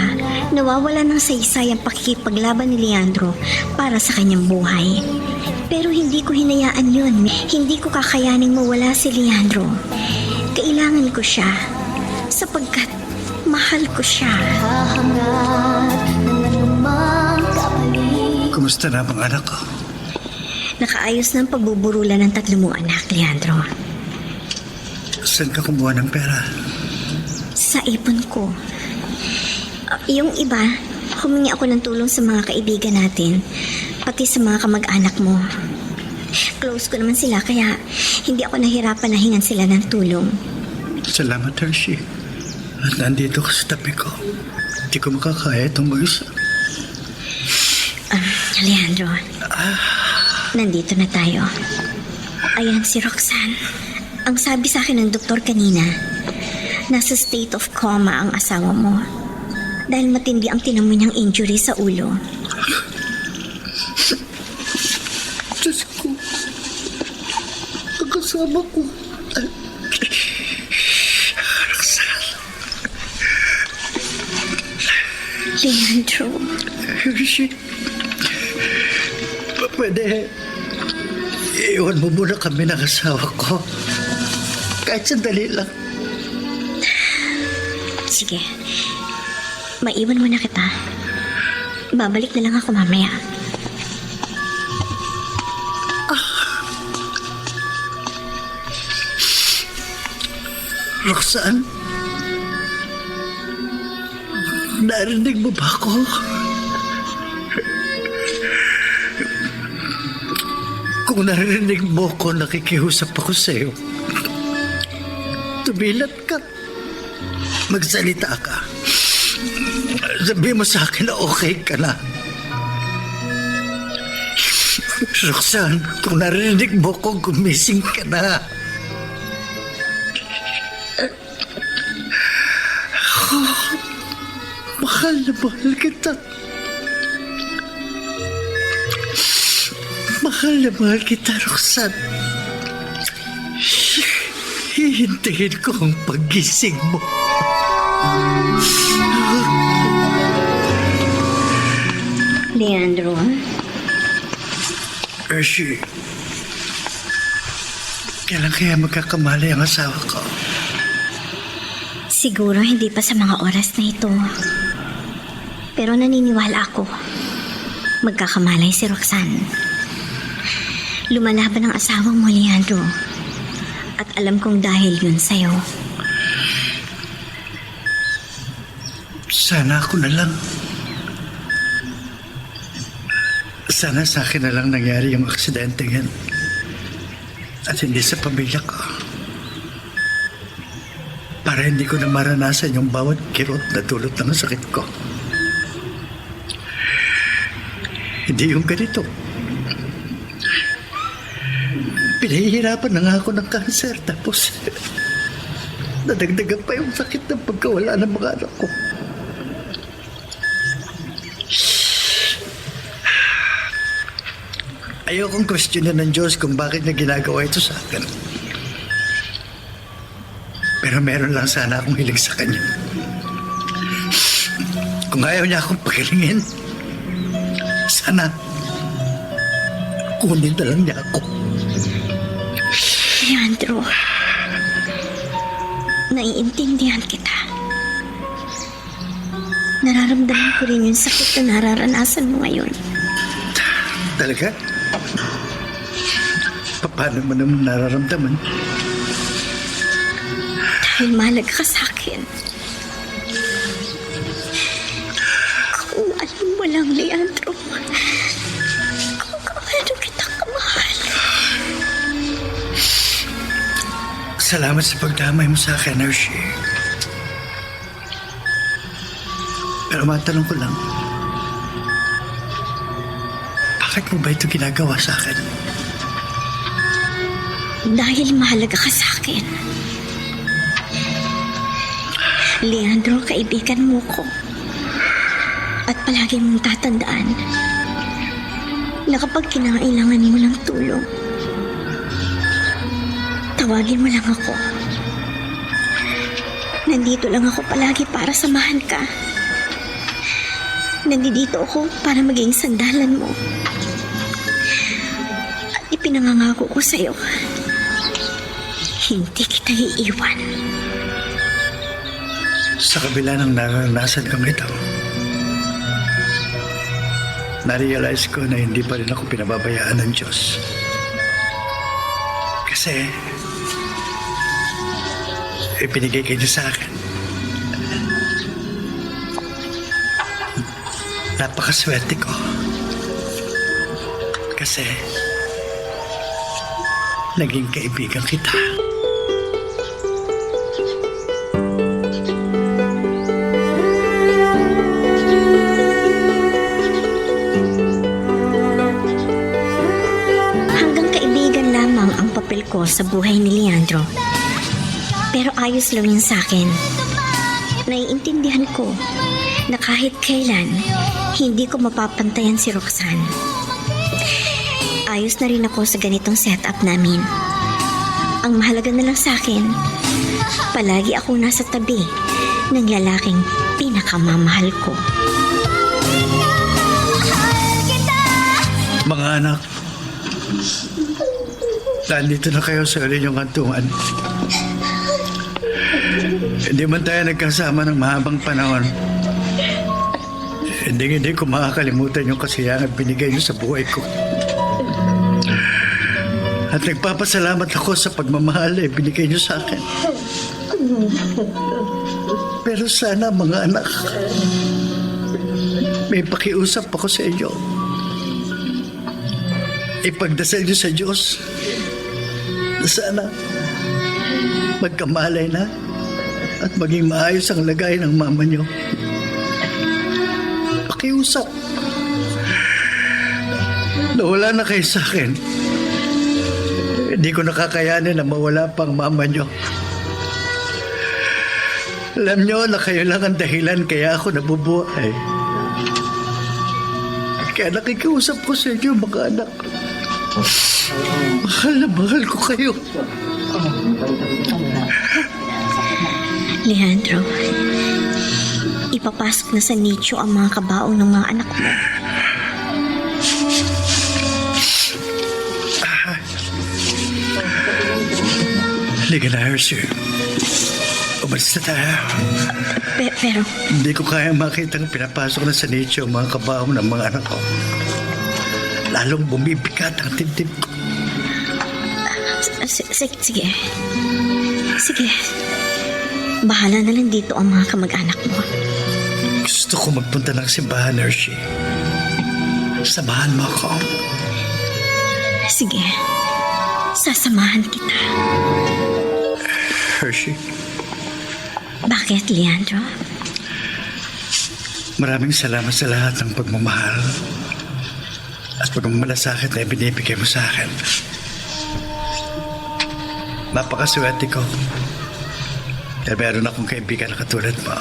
Speaker 1: nawawala ng saysay ang pakikipaglaban ni Leandro para sa kanyang buhay. Pero hindi ko hinayaan yun. Hindi ko kakayaning mawala si Leandro. Kailangan ko siya sapagkat mahal ko siya.
Speaker 7: Kumusta na ang anak ko?
Speaker 1: Nakaayos ng pagbuburulan ng 3 mong anak, Leandro.
Speaker 7: Saan ka kumuha ng pera?
Speaker 1: Sa ipon ko. Yung iba, humingi ako ng tulong sa mga kaibigan natin, pati sa mga kamag-anak mo. Close ko naman sila, kaya hindi ako nahirapan na hingan sila ng tulong.
Speaker 7: Salamat, Hershey. At nandito ka sa tabi ko. Hindi ko makakaya itong mag-isa.
Speaker 1: Leandro, nandito na tayo. Ayan si Roxanne. Ang sabi sa akin ng doktor kanina, nasa state of coma ang asawa mo. Dahil matindi ang tinamoy niyang injury sa ulo.
Speaker 7: Diyos ko. Ang kasama ko.
Speaker 1: Leandro,
Speaker 7: Hershey. Pwede. Iwan mo muna kami ng asawa ko. Kahit sandali lang.
Speaker 1: sige. Maiwan muna kita. Babalik na lang ako mamaya.
Speaker 7: Roxanne? Narinig mo ba ako? Kung narinig mo ko, nakikiusap ako sa'yo. Tumilat ka. Magsalita ka. Sabi mo sa akin na okay ka na. Roxanne, kung narinig mo ko, gumising ka na. Mahal na mahal kita. Mahal na mahal kita, Roxanne. Hihintayin ko ang paggising mo.
Speaker 1: Leandro?
Speaker 7: Hershey, kailan kaya magkakamali ang asawa ko?
Speaker 1: Siguro hindi pa sa mga oras na ito. Pero naniniwala ako. Magkakamalay si Roxanne. Lumalaban ang asawang mo, Leandro. At alam kong dahil yun sa'yo.
Speaker 7: Sana ako na lang. Sana sa akin na lang nangyari yung aksidente yan. At hindi sa pamilya ko. Para hindi ko na maranasan yung bawat kirot na dulot ng sakit ko. Hindi yung ganito. Pinahihirapan na nga ako ng kanser, tapos nadagdagan pa yung sakit ng pagkawala ng mga anak ko. Ayokong questionin ng Diyos kung bakit niya ginagawa ito sa akin. Pero meron lang sana akong hiling sa kanya. Kung ayaw niya akong pagilingin, sana kunin na lang niya ako.
Speaker 1: Leandro, naiintindihan kita. Nararamdaman ko rin yung sakit na nararanasan mo ngayon.
Speaker 7: Talaga? Paano mo naman nararamdaman?
Speaker 1: Dahil mahalaga ka sa akin. Kung alam mo lang, Leandro, kung gaano kita kamahal.
Speaker 7: Salamat sa pagdamay mo sa akin, Hershey. Pero matanong ko lang, bakit mo ba ito ginagawa sa akin?
Speaker 1: Dahil mahalaga ka sa akin. Leandro, kaibigan mo ko. At palagi mong tatandaan na kapag kinakailangan mo ng tulong, tawagin mo lang ako. Nandito lang ako palagi para samahan ka. Nandito ako para maging sandalan mo. At ipinangangako ko sa'yo, hindi kita iiwan.
Speaker 7: Sa kabila ng naranasan kong ito, na-realize ko na hindi pa rin ako pinababayaan ng Diyos. Kasi, ipinigay kayo sa akin. Napakaswerte ko. Kasi, naging kaibigan kita.
Speaker 1: Hanggang kaibigan lamang ang papel ko sa buhay ni Leandro. Pero ayos lang yun sa akin. Naiintindihan ko na kahit kailan, hindi ko mapapantayan si Roxanne. Ayos na rin ako sa ganitong setup namin. Ang mahalaga na lang sa akin, palagi ako nasa tabi ng lalaking pinakamamahal ko.
Speaker 7: Mga anak, nandito na kayo sa inyong kantungan. Hindi man tayo nagkasama ng mahabang panahon. Hindi ko makakalimutan yung kasiyahan binigay niyo sa buhay ko. At nagpapasalamat ako sa pagmamahal na binigay niyo sa akin. Pero sana mga anak, may pakiusap ako sa inyo. Ipagdasal niyo sa Diyos na sana magkamalay na at maging maayos ang lagay ng mama niyo. Pakiusap na wala na kayo sa akin. Hindi ko nakakayanin na mawala pang mama niyo. Alam niyo na kayo lang ang dahilan kaya ako nabubuhay. Kaya nakikiusap ko sa inyo mga anak. Mahal na mahal ko kayo.
Speaker 1: Leandro, ipapasok na sa nicho ang mga kabaong ng mga anak mo.
Speaker 7: Halika na, Hershey. Umalis na tayo.
Speaker 1: Pero,
Speaker 7: Hindi ko kaya makita na pinapasok na sa nicho ang mga kabaong ng mga anak ko. Lalong bumibigat ang dibdib ko.
Speaker 1: sige. Sige. Bahala na lang dito ang mga kamag-anak mo.
Speaker 7: Gusto ko magpunta ng simbahan, Hershey. Samahan mo ako.
Speaker 1: Sige. Sasamahan kita.
Speaker 7: Hershey,
Speaker 1: Bakit, Leandro?
Speaker 7: maraming salamat sa lahat ng pagmamahal at pagmamalasakit na ibinibigay mo sa akin. Napakaswerte ko dahil meron akong kaibigan na katulad mo.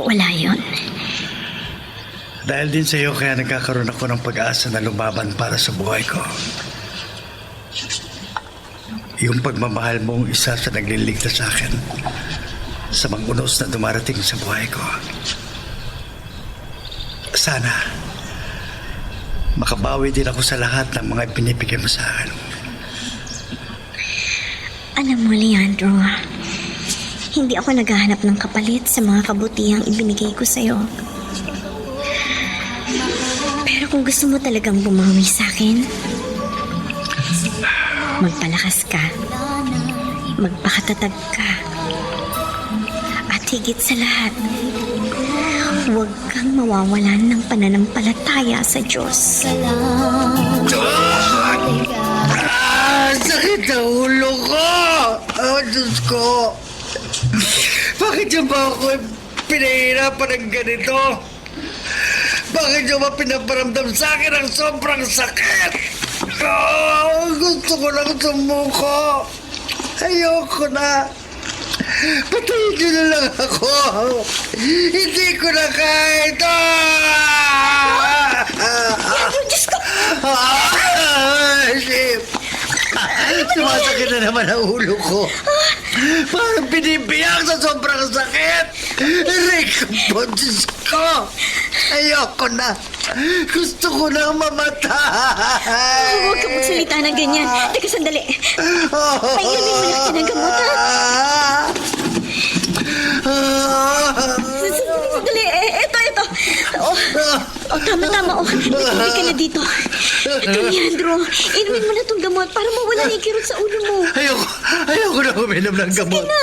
Speaker 1: Wala yun.
Speaker 7: Dahil din sa iyo kaya nagkakaroon ako ng pag-asa na lumaban para sa buhay ko. Yung pagmamahal mong isa sa nagliligtas sa akin sa mga unos na dumarating sa buhay ko. Sana makabawi din ako sa lahat ng mga binibigay mo sa akin.
Speaker 1: Alam mo, Leandro, hindi ako naghahanap ng kapalit sa mga kabutihang ibinigay ko sa'yo. Pero kung gusto mo talagang bumawi sa akin, magpalakas ka, magpakatatag ka, at higit sa lahat, huwag kang mawawalan ng pananampalataya sa Diyos.
Speaker 7: Sakit ang ulo ko! Oh, Diyos ko! Bakit niyo ba ako pinahirapan ng ganito? Bakit niyo ba pinaparamdam sa akin ang sobrang sakit? Gusto ko lang sumuko. Ayoko na. Patayin niyo na lang ako. Hindi ko na kaya ito.
Speaker 1: Diyos ko!
Speaker 7: Ship! Sumasakit na naman ang ulo ko. Parang binibiyak sa sobrang sakit. Rick, Diyos ko. Ayoko na. Gusto ko nang mamatay.
Speaker 1: Huwag ka magsalita ng ganyan. Teka, sandali. Painumin mo na kita ng gamot, ha? Tama. O, hindi ka na dito. Leandro, inumin mo na itong gamot para mawala yung kirot sa ulo mo.
Speaker 7: Ayoko na uminom ng gamot.
Speaker 1: Na.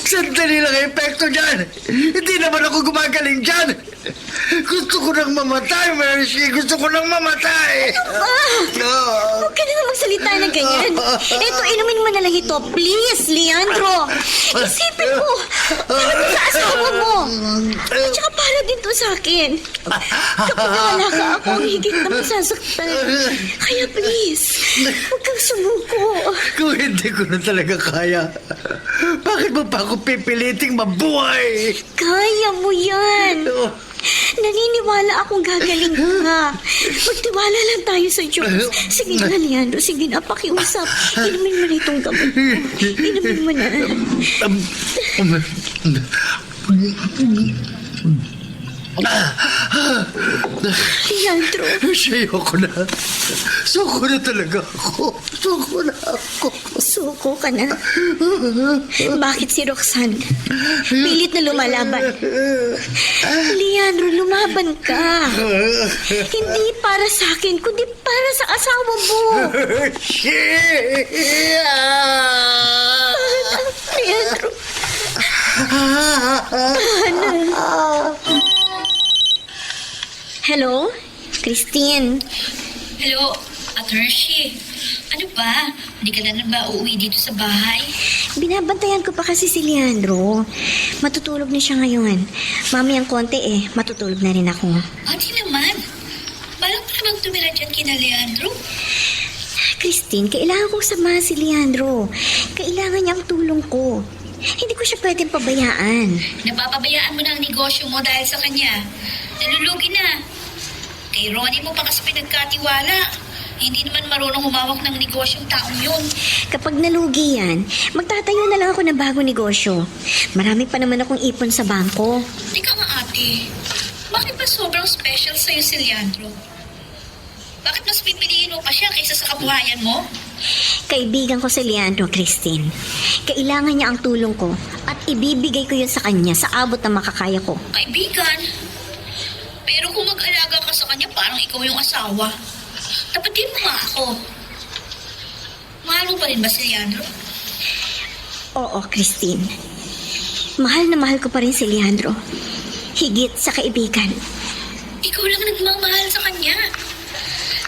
Speaker 7: Sandali lang ang epekto dyan. Hindi naman ako gumagaling dyan. Gusto ko nang mamatay, Mercy. Gusto ko nang mamatay.
Speaker 1: Huwag ka na nga magsalita ng ganyan. Eto, inumin mo na lang ito. Please, Leandro. Isipin mo. Para sa asawa mo. At saka para din to sa akin. Kapag nawala ka ako, ang higit na masasaktan. Kaya please, huwag kang sumuko.
Speaker 7: Kung hindi ko na talaga kaya, bakit mo pa ako pipiliting mabuhay?
Speaker 1: Kaya mo yan. Naniniwala akong gagaling ka. Magtiwala lang tayo sa Diyos. Sige na, Leandro. Sige na, pakiusap. Inumin mo na itong gamot mo. Inumin mo na. Leandro.
Speaker 7: Ayoko na. Suko na talaga ako. Suko na ako.
Speaker 1: Suko ka na. Bakit si Roxanne? Pilit na lumalaban. Leandro, lumaban ka. Hindi para sa akin, kundi para sa asawa mo. Leandro. Hello? Christine.
Speaker 9: Hello, At Hershey. Ano ba? Hindi ka na ba uuwi dito sa bahay?
Speaker 1: Binabantayan ko pa kasi si Leandro. Matutulog na siya ngayon. Mamayang konti matutulog na rin ako.
Speaker 9: Di naman. Balak pa namang tumira dyan kina Leandro.
Speaker 1: Christine, kailangan kong samahan si Leandro. Kailangan niya ang tulong ko. Hindi ko siya pwedeng pabayaan.
Speaker 9: Napapabayaan mo na ang negosyo mo dahil sa kanya. Nalulugi na. Kay Ronnie mo pa kasi pinagkatiwala. Hindi naman marunong humawak ng negosyong taong yun.
Speaker 1: Kapag nalugi yan, magtatayo na lang ako ng bagong negosyo. Marami pa naman akong ipon sa bangko.
Speaker 9: Teka nga ate, bakit ba sobrang special sa'yo si Leandro? Bakit mas pipiliin mo pa siya kaysa sa kabuhayan mo?
Speaker 1: Kaibigan ko si Leandro, Christine. Kailangan niya ang tulong ko at ibibigay ko yun sa kanya sa abot na makakaya ko.
Speaker 9: Kaibigan? Pero kung mag-alaga ka sa kanya, parang ikaw yung asawa. Tapatin mo nga ako. Mahal mo pa rin ba si Leandro?
Speaker 1: Oo, Christine. Mahal na mahal ko pa rin si Leandro. Higit sa kaibigan.
Speaker 9: Ikaw lang nagmamahal sa kanya.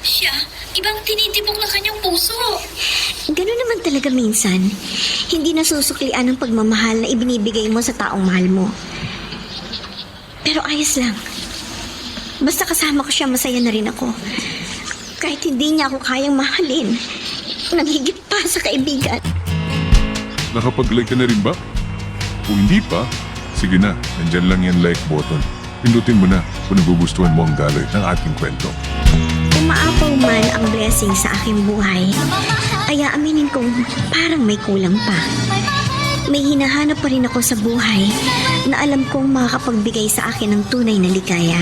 Speaker 9: Siya, ibang tinitibok ng kanyang puso.
Speaker 1: Ganun naman talaga minsan. Hindi nasusuklian ang pagmamahal na ibinibigay mo sa taong mahal mo. Pero ayos lang. Basta kasama ko siya, masaya na rin ako. Kahit hindi niya ako kayang mahalin. Nanghigit pa sa kaibigan.
Speaker 2: Nakapag-like ka na rin ba? Kung hindi pa, sige na, nandyan lang yan like button. Pindutin mo na kung nagugustuhan mo ang daloy ng ating kwento.
Speaker 1: Umaapaw man ang blessing sa aking buhay, ay aaminin kong parang may kulang pa. May hinahanap pa rin ako sa buhay na alam kong makakapagbigay sa akin ng tunay na ligaya.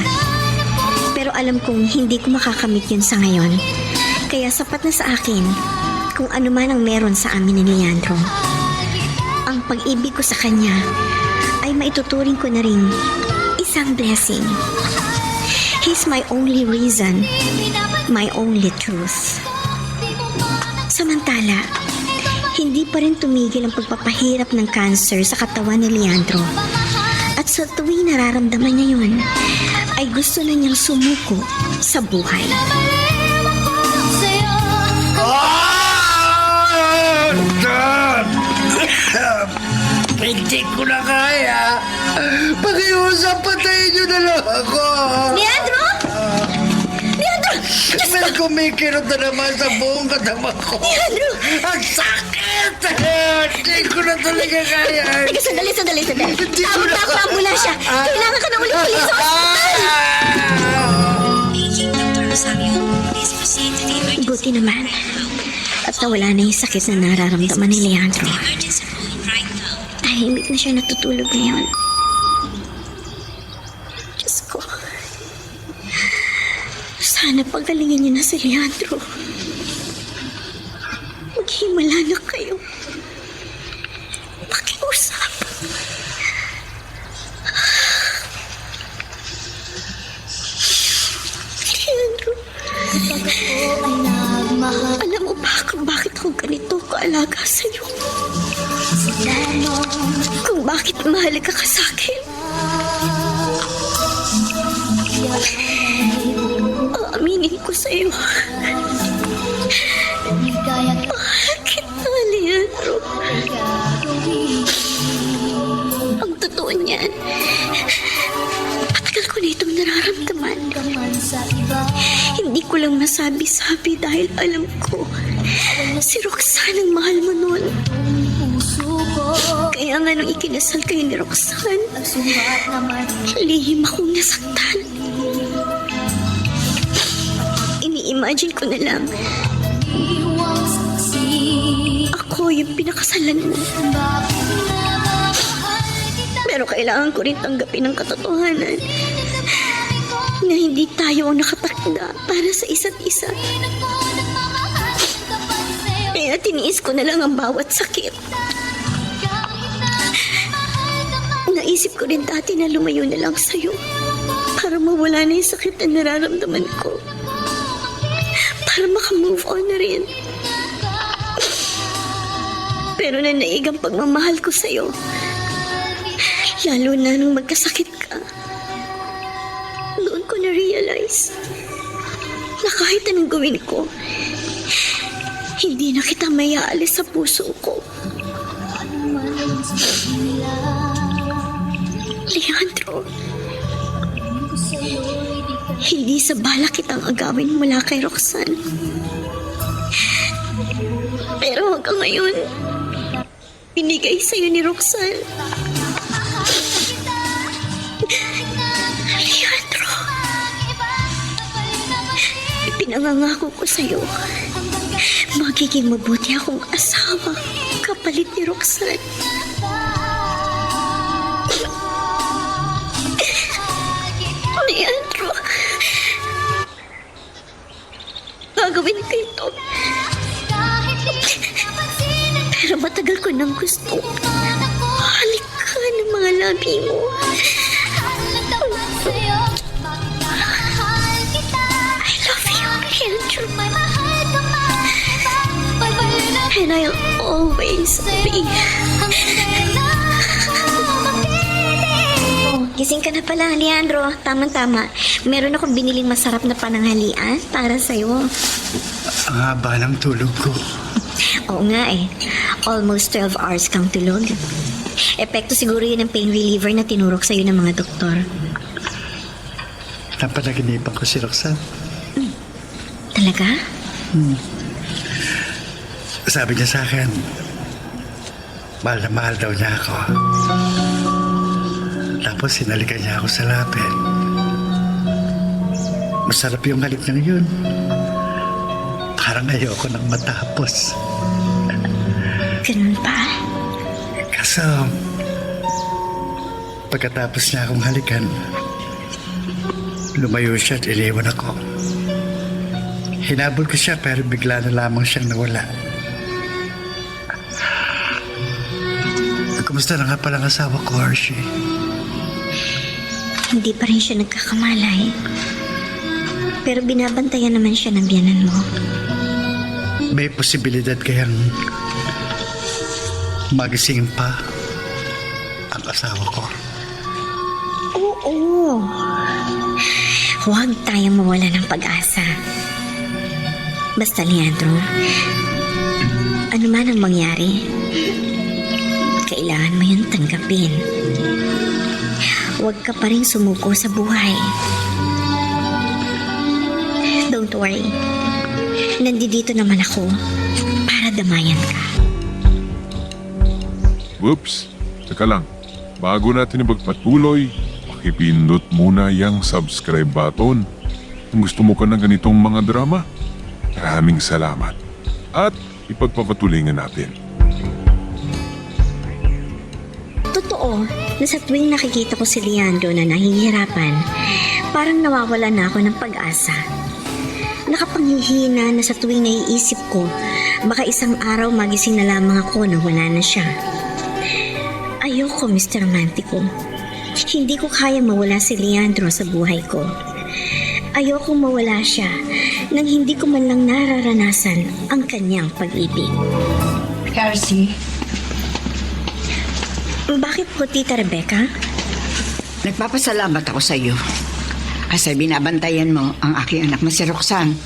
Speaker 1: Pero alam kong hindi ko makakamit yun sa ngayon. Kaya sapat na sa akin kung ano man ang meron sa amin ni Leandro. Ang pag-ibig ko sa kanya ay maituturing ko na rin isang blessing. He's my only reason, my only truth. Samantala, hindi pa rin tumigil ang pagpapahirap ng cancer sa katawan ni Leandro. At sa tuwing nararamdaman niya yun, ay gusto na niyang sumuko sa buhay.
Speaker 7: Hindi ko na kaya. Pakiusap, patayin niyo na lang ako.
Speaker 1: Leandro! Leandro!
Speaker 7: May kumikirot na naman sa buong katawan ko.
Speaker 1: Leandro!
Speaker 7: Ang sakit! Hindi ko na talaga kaya.
Speaker 1: Teka, sandali. Tawag na ako ng ambulansya. Kailangan ka na ulit sa ospital. Buti naman. At nawala na yung sakit na nararamdaman ni Leandro. Tahimik na siya natutulog ngayon. Diyos ko. Sana pagalingin niyo na si Leandro. Maghimala na kayo. Pakiusap. Bakit mahalaga ka sa akin? Aaminin ko sa'yo. Bakit, Leandro? Ang totoo niyan, matagal ko na itong nararamdaman. Hindi ko lang masabi-sabi dahil alam ko si Roxanne ang mahal mo noon. Kaya nga nung ikinasal kayo ni Roxanne, lihim akong nasaktan. Ini-imagine ko na lang, ako yung pinakasalan mo. Pero kailangan ko rin tanggapin ang katotohanan na hindi tayo ang nakatakda para sa isa't isa. Kaya tiniis ko na lang ang bawat sakit. Naisip ko rin dati na lumayo na lang sa'yo para mawala na yung sakit na nararamdaman ko. Para makamove on na rin. Pero nanaig ang pagmamahal ko sa'yo. Lalo na nung magkasakit ka. Doon ko na-realize na kahit anong gawin ko, hindi na kita mayaalis sa puso ko. Leandro, hindi sa balak kitang agawin mula kay Roxanne. Pero hanggang ngayon, binigay sa'yo ni Roxanne. Leandro, ipinangangako ko sa'yo, magiging mabuti akong asawa kapalit ni Roxanne. Leandro, gagawin ko ito. Pero matagal ko nang gusto. Halik ka ng mga labi mo. I love you, Leandro. And I'll always be. Gising ka na pala, Leandro. Tama-tama. Meron akong biniling masarap na pananghalian para sa'yo.
Speaker 7: Ang haba ng tulog ko.
Speaker 1: Oo nga eh. Almost 12 hours kang tulog. Epekto siguro yun ng pain reliever na tinurok sa'yo ng mga doktor.
Speaker 7: Napanaginipan ko si Roxanne.
Speaker 1: Talaga?
Speaker 7: Sabi niya sa akin, mahal na mahal daw niya ako. Tapos sinalikan niya ako sa lapit. Masarap yung halik niya yun. Parang ayoko nang matapos.
Speaker 1: Ganun pa?
Speaker 7: Kaso, pagkatapos niya akong halikan, lumayo siya at iniwan ako. Hinabol ko siya pero bigla na lamang siyang nawala. Kumusta na nga palang asawa ko, Hershey?
Speaker 1: Hindi pa rin siya nagkakamalay. Pero binabantayan naman siya ng biyanan mo.
Speaker 7: May posibilidad kayang magising pa ang asawa ko.
Speaker 1: Oo. Huwag tayong mawala ng pag-asa. Basta, Leandro, ano man ang mangyari, kailangan mo yun tanggapin. Huwag ka pa rin sumuko sa buhay. Don't worry. Nandito naman ako para damayan ka.
Speaker 2: Whoops! Teka lang. Bago natin ipagpatuloy, pakipindot muna yung subscribe button. Kung gusto mo ka ng ganitong mga drama, maraming salamat. At ipagpapatuloy nga natin.
Speaker 1: Totoo na sa tuwing nakikita ko si Leandro na nahihirapan, parang nawawala na ako ng pag-asa. Nakapanghihina na sa tuwing naiisip ko, baka isang araw magising na lamang ako na wala na siya. Ayoko, Mr. Romantico. Hindi ko kaya mawala si Leandro sa buhay ko. Ayoko mawala siya nang hindi ko man lang nararanasan ang kanyang pag-ibig.
Speaker 5: Hershey,
Speaker 1: Bakit po, Tita Rebecca?
Speaker 5: Nagpapasalamat ako sa iyo. Kasi binabantayan mo ang aking anak na si Roxanne.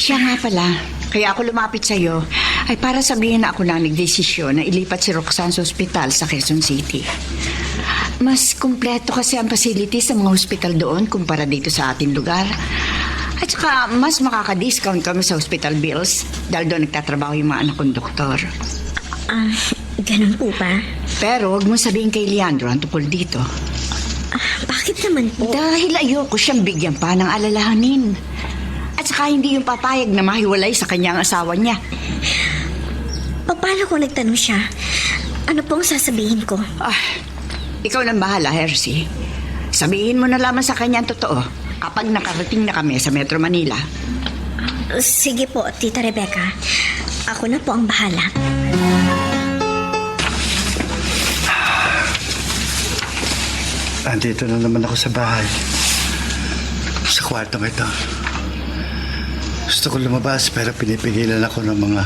Speaker 5: Siya nga pala, kaya ako lumapit sa iyo ay para sabihin na ako lang nagdesisyon na ilipat si Roxanne sa ospital sa Quezon City. Mas kumpleto kasi ang facilities sa mga ospital doon kumpara dito sa ating lugar. At saka mas makaka-discount kami sa hospital bills dahil doon nagtatrabaho yung mga anak kong doktor.
Speaker 1: Ganun po ba?
Speaker 5: Pero huwag mo sabihin kay Leandro ang tungkol dito.
Speaker 1: Bakit naman po?
Speaker 5: Dahil ayoko siyang bigyan pa ng alalahanin. At saka hindi yung papayag na mahiwalay sa kanyang asawa niya.
Speaker 1: Paano kung nagtanong siya? Ano pong sasabihin ko?
Speaker 5: Ikaw nang bahala, Hershey. Sabihin mo na lamang sa kanya ang totoo kapag nakarating na kami sa Metro Manila.
Speaker 1: Sige po, Tita Rebecca. Ako na po ang bahala.
Speaker 7: Andito na naman ako sa bahay. Sa kwartong ito. Gusto ko lumabas pero pinipigilan ako ng mga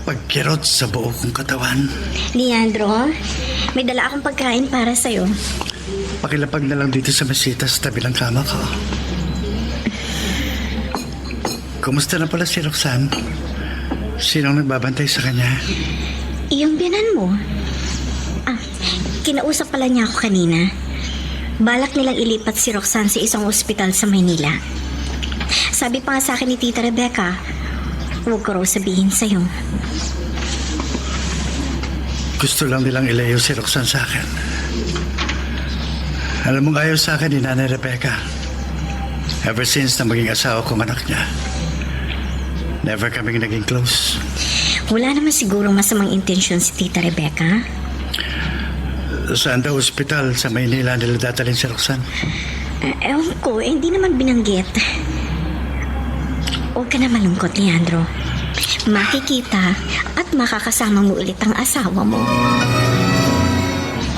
Speaker 7: pagkirot sa buo kong katawan.
Speaker 1: Leandro, may dala akong pagkain para sa'yo.
Speaker 7: Pakilapag na lang dito sa mesita sa tabi ng kama ko. Kumusta na pala si Roxanne? Sinong nagbabantay sa kanya?
Speaker 1: Yung biyanan mo. Kinausap pala niya ako kanina. Balak nilang ilipat si Roxanne sa isang ospital sa Maynila. Sabi pa nga sa akin ni Tita Rebecca, huwag ko raw sabihin sa'yo.
Speaker 7: Gusto lang nilang ilayo si Roxanne sa akin. Alam mong ayaw sa akin ni Nanay Rebecca. Ever since na maging asawa kong anak niya, never kaming naging close.
Speaker 1: Wala naman siguro masamang intensyon si Tita Rebecca.
Speaker 7: Saan daw ospital sa Maynila nila datalin si Roxanne?
Speaker 1: Ewan ko, hindi naman binanggit. Huwag ka na malungkot, Leandro. Makikita at makakasama mo ulit ang asawa mo.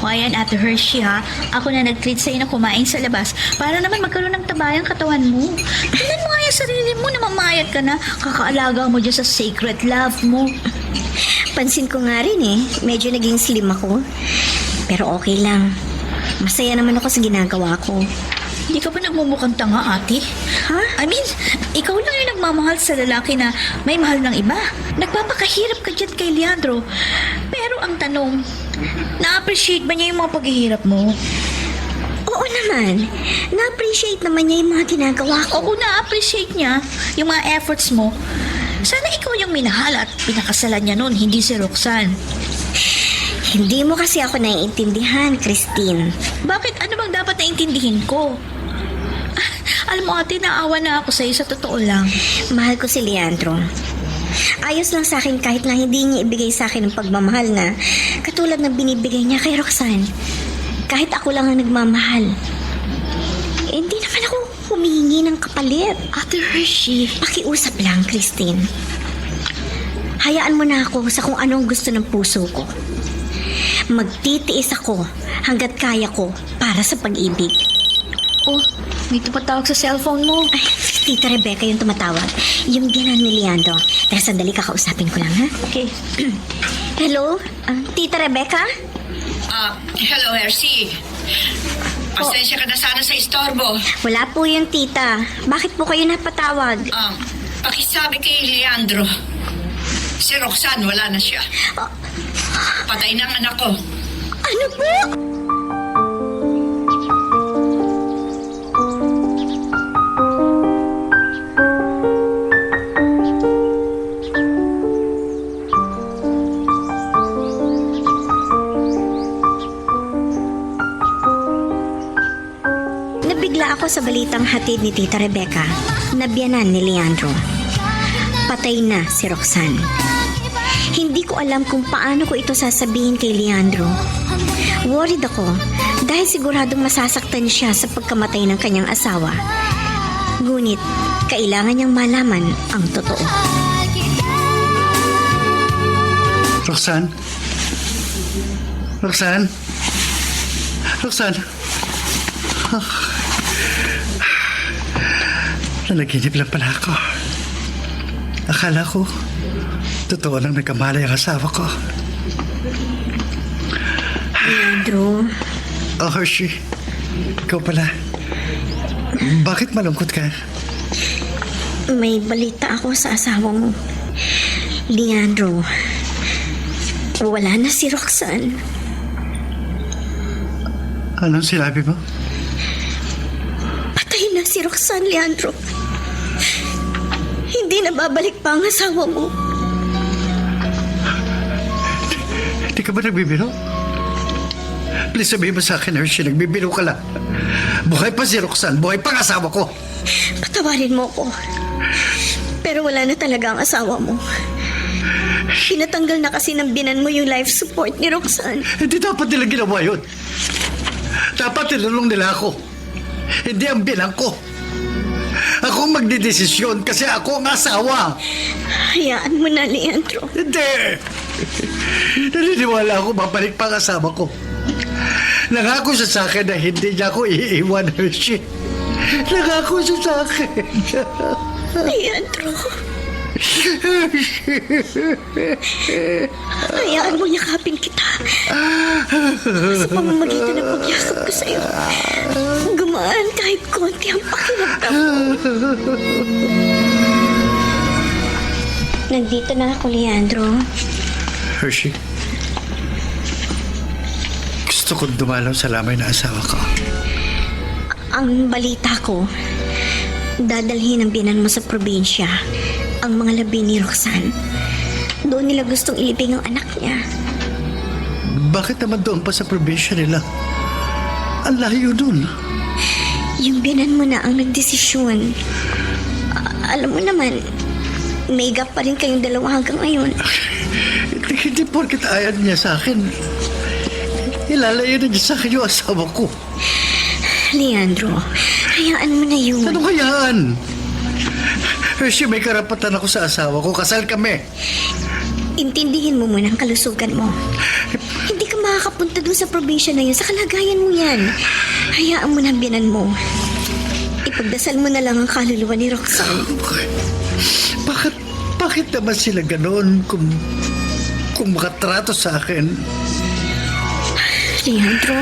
Speaker 9: O ayan, Ate Hershey ha. Ako na nag-treat sa'yo na kumain sa labas para naman magkaroon ng tabayang katawan mo. Tingnan mo nga yung sarili mo na mamayat ka na. Kakaalaga mo dyan sa sacred love mo.
Speaker 1: Pansin ko nga rin medyo naging slim ako. Pero okay lang. Masaya naman ako sa ginagawa ko.
Speaker 9: Hindi ka ba nagmumukhang tanga, ate?
Speaker 1: Ha?
Speaker 9: I mean, ikaw lang yung nagmamahal sa lalaki na may mahal ng iba. Nagpapakahirap ka dyan kay Leandro. Pero ang tanong, na-appreciate ba niya yung mga paghihirap mo?
Speaker 1: Oo naman. Na-appreciate naman niya yung mga ginagawa ko.
Speaker 9: O kung na-appreciate niya yung mga efforts mo, sana ikaw yung minahal at pinakasalan niya noon, hindi si Roxanne.
Speaker 1: Hindi mo kasi ako naiintindihan, Christine.
Speaker 9: Bakit? Ano bang dapat naintindihin ko? Alam mo ate, naawa na ako sa'yo sa totoo lang.
Speaker 1: Mahal ko si Leandro. Ayos lang sa akin kahit na hindi niya ibigay sa akin ng pagmamahal na katulad ng binibigay niya kay Roxanne. Kahit ako lang ang nagmamahal. Hindi naman ako humihingi ng kapalit.
Speaker 9: Ate Hershey,
Speaker 1: Pakiusap lang, Christine. Hayaan mo na ako sa kung anong gusto ng puso ko. Magtitiis ako hanggat kaya ko para sa pag-ibig.
Speaker 9: oh, may tumatawag sa cellphone mo.
Speaker 1: Ay, Tita Rebecca yung tumatawag. Yung biyanan ni Leandro. Teka, sandali, kakausapin ko lang, ha?
Speaker 9: Okay.
Speaker 1: Hello? Tita Rebecca?
Speaker 10: Hello, Hershey. Pasensya ka na sana sa istorbo.
Speaker 1: Wala po yung tita. Bakit po kayo napatawag?
Speaker 10: Pakisabi kay Leandro. Si Roxanne, wala na siya. Patay na ang anak ko.
Speaker 1: Ano po? Nabigla ako sa balitang hatid ni Tita Rebecca na biyanan ni Leandro. Patay na si Roxanne. Hindi ko alam kung paano ko ito sasabihin kay Leandro. Worried ako dahil siguradong masasaktan siya sa pagkamatay ng kanyang asawa. Ngunit, kailangan niyang malaman ang totoo.
Speaker 7: Roxanne? Roxanne? Roxanne? Nanaginip lang pala ako. Akala ko, totoo lang nagkamali ang asawa ko.
Speaker 1: Leandro,
Speaker 7: Oh, Hershey. Ikaw pala. Bakit malungkot ka?
Speaker 1: may balita ako sa asawa mo. Leandro, wala na si Roxanne.
Speaker 7: Anong sinabi mo?
Speaker 1: Patay na si Roxanne, Leandro. Hindi na babalik pa ang asawa mo.
Speaker 7: Hindi ka ba nagbibiro? Please sabihin mo sa akin, Hershey, nagbibiro ka lang. Buhay pa si Roxanne, buhay pa ang asawa ko.
Speaker 1: Patawarin mo ko. Pero wala na talaga ang asawa mo. Pinatanggal na kasi ng binan mo yung life support ni Roxanne.
Speaker 7: Hindi dapat nila ginawa yun. Dapat tinulong nila ako. Hindi ang bilang ko. Ako ang magdidesisyon kasi ako ang asawa.
Speaker 1: Hayaan mo na, Leandro.
Speaker 7: Hindi! Naniniwala ako babalik pa ang asawa ko. Nangako siya sa akin na hindi niya ako iiwan, Hershey. Nangako siya sa akin.
Speaker 1: Leandro. Hayaan mo yakapin kita. Sa pamamagitan ng pagyakap ko sa'yo, gumaan kahit konti ang pakiramdam mo. Nandito na ako, Leandro.
Speaker 7: Hershey, gusto kong dumalaw sa lamay na asawa ko.
Speaker 1: Ang balita ko, dadalhin ang binan mo sa probinsya ang mga labi ni Roxanne. Doon nila gustong ilibing ang anak niya.
Speaker 7: Bakit naman doon pa sa probinsya nila? Ang layo dun.
Speaker 1: Yung binan mo na ang nagdesisyon. Alam mo naman, may gap pa rin kayong dalawa hanggang ngayon.
Speaker 7: Hindi porket ayaw niya sa akin. Ilalayo na niya sa akin yung asawa ko.
Speaker 1: Leandro, hayaan mo na yun.
Speaker 7: Anong hayaan? Hershey, may karapatan ako sa asawa ko. Kasal kami.
Speaker 1: Intindihin mo muna ang kalusugan mo. Hindi ka makakapunta doon sa probinsya na yun. Sa kalagayan mo yan. Hayaan mo na ang binan mo. Ipagdasal mo na lang ang kaluluwa ni Roxanne.
Speaker 7: Bakit naman sila ganoon kung makatrato sa akin?
Speaker 1: Leandro,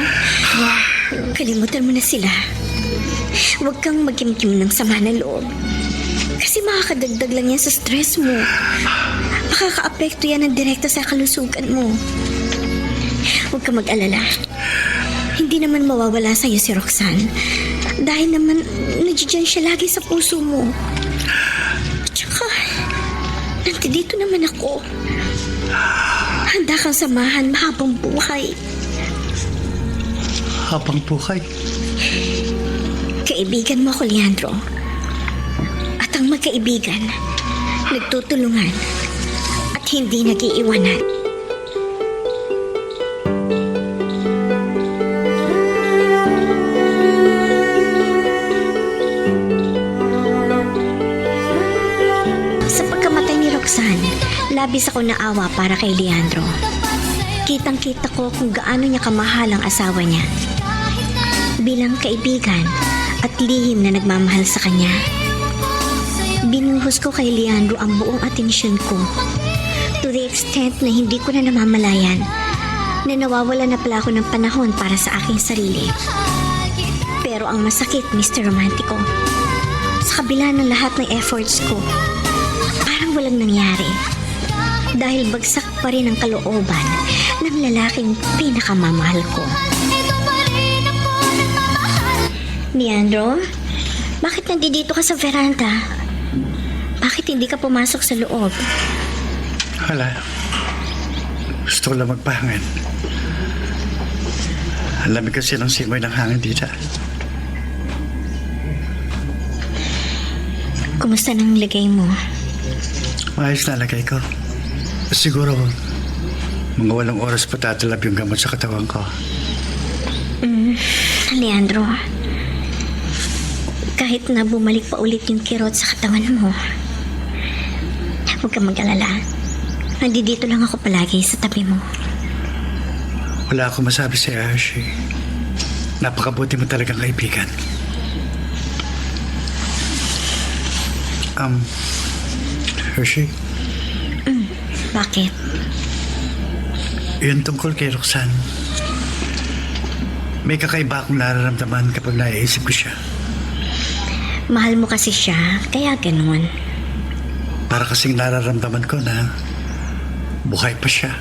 Speaker 1: kalimutan mo na sila. Huwag kang magkimkim ng sama ng loob. Kasi makakadagdag lang yan sa stress mo. Makaka-apekto yan ng direkta sa kalusugan mo. Huwag kang mag-alala. Hindi naman mawawala sa'yo si Roxanne. Dahil naman, nandiyan siya lagi sa puso mo. At saka, nandito naman ako. Handa kang samahan mahabang buhay.
Speaker 7: Habang buhay?
Speaker 1: Kaibigan mo ako, Leandro. At ang magkaibigan, nagtutulungan at hindi nag-iiwanan. Sa pagkamatay ni Roxanne, labis ako naawa para kay Leandro. Kitang-kita ko kung gaano niya kamahal ang asawa niya. Bilang kaibigan at lihim na nagmamahal sa kanya. Binuhos ko kay Leandro ang buong atensyon ko to the extent na hindi ko na namamalayan na nawawala na pala ako ng panahon para sa aking sarili. Pero ang masakit, Mr. Romantico, sa kabila ng lahat ng efforts ko, parang walang nangyari dahil bagsak pa rin ang kalooban ng lalaking pinakamamahal ko. Leandro, bakit nandito ka sa veranda? Bakit hindi ka pumasok sa loob?
Speaker 7: Wala. Gusto ko lang magpahangin. Ang lamig kasi ng simoy ng hangin dito.
Speaker 1: Kumusta nang lagay mo?
Speaker 7: Maayos na lagay ko. Siguro, mga 8 oras pa tatalab yung gamot sa katawan ko.
Speaker 1: Leandro, kahit na bumalik pa ulit yung kirot sa katawan mo, huwag kang mag-alala. Nandito lang ako palagi sa tabi mo.
Speaker 7: Wala akong masabi sa Hershey. Napakabuti mo talagang kaibigan. Hershey?
Speaker 1: Bakit?
Speaker 7: Yun tungkol kay Roxanne. May kakaiba akong nararamdaman kapag naiisip ko siya.
Speaker 1: Mahal mo kasi siya, kaya ganun.
Speaker 7: Para kasing nararamdaman ko na buhay pa siya.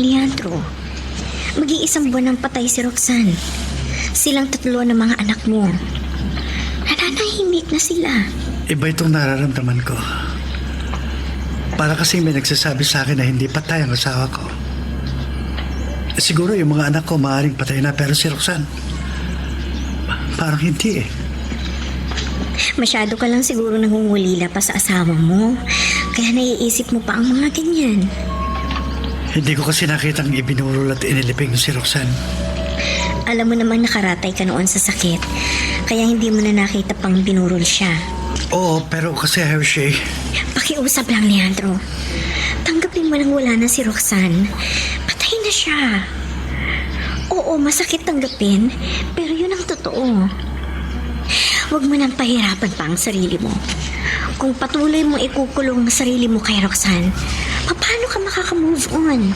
Speaker 1: Leandro, mag-iisang buwan ng patay si Roxanne. Silang tatlo ng mga anak mo. Nananahimik na sila.
Speaker 7: Iba itong nararamdaman ko. Para kasing may nagsasabi sa akin na hindi patay ang asawa ko. Siguro yung mga anak ko maaaring patay na, pero si Roxanne, parang hindi eh.
Speaker 1: Masyado ka lang siguro nangungulila pa sa asawa mo. Kaya naiisip mo pa ang mga ganyan.
Speaker 7: Hindi ko kasi nakitang ibinurol at iniliping si Roxanne.
Speaker 1: Alam mo namang nakaratay ka noon sa sakit. Kaya hindi mo na nakita pang binurol siya.
Speaker 7: Oo, pero kasi Hershey,
Speaker 1: Pakiusap lang, Leandro. Tanggapin mo lang wala na si Roxanne. Patay na siya. Oo, masakit tanggapin, pero yun ang totoo. Huwag mo nang pahirapan pa ang sarili mo. Kung patuloy mong ikukulong ang sarili mo kay Roxanne, paano ka makaka-move on?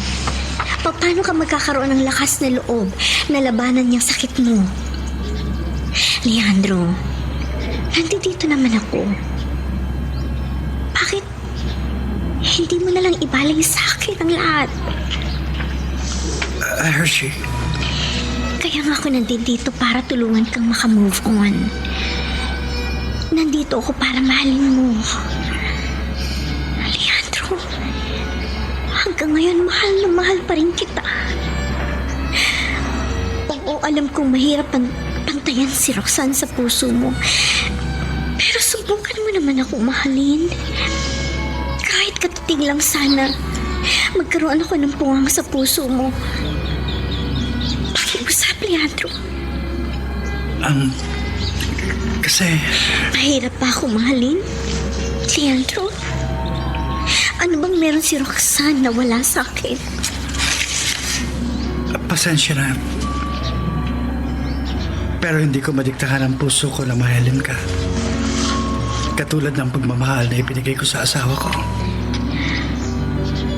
Speaker 1: Paano ka magkakaroon ng lakas na loob na labanan niyang sakit mo? Leandro, nandito naman ako. Bakit hindi mo na lang ibaling sa akin ang lahat?
Speaker 7: Hershey,
Speaker 1: Kaya nga ako nandito para tulungan kang makamove on. Nandito ako para mahalin mo. Leandro, hanggang ngayon mahal na mahal pa rin kita. Oo, alam kong mahirap pantayan si Roxanne sa puso mo. Pero subukan mo naman akong mahalin. Kahit katitig lang sana, magkaroon ako ng puwang sa puso mo. Pakiusap, Leandro.
Speaker 7: kasi
Speaker 1: Mahirap pa ako mahalin? Leandro? Ano bang meron si Roxanne na wala sa akin?
Speaker 7: pasensya na. Pero hindi ko madiktahan ang puso ko na mahalin ka. Katulad ng pagmamahal na ibinigay ko sa asawa ko.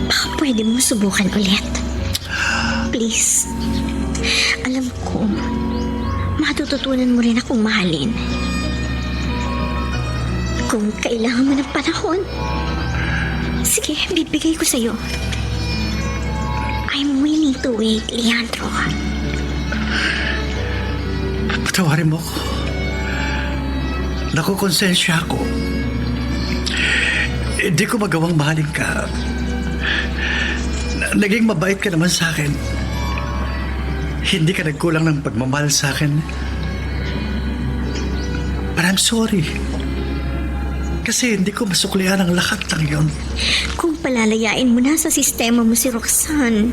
Speaker 1: Baka pwede mo subukan ulit. Please. Alam ko, matututunan mo rin akong mahalin. Kung kailangan mo ng panahon, sige, bibigay ko sa'yo. I'm willing to wait, Leandro.
Speaker 7: Patawarin mo ko. Nakukonsensya ako. Hindi ko magawang mahalin ka. Naging mabait ka naman sa akin. Hindi ka nagkulang ng pagmamahal sa akin. But I'm sorry. Kasi hindi ko masuklihan ang lahat ng yon.
Speaker 1: Kung palalayain mo na sa sistema mo si Roxanne,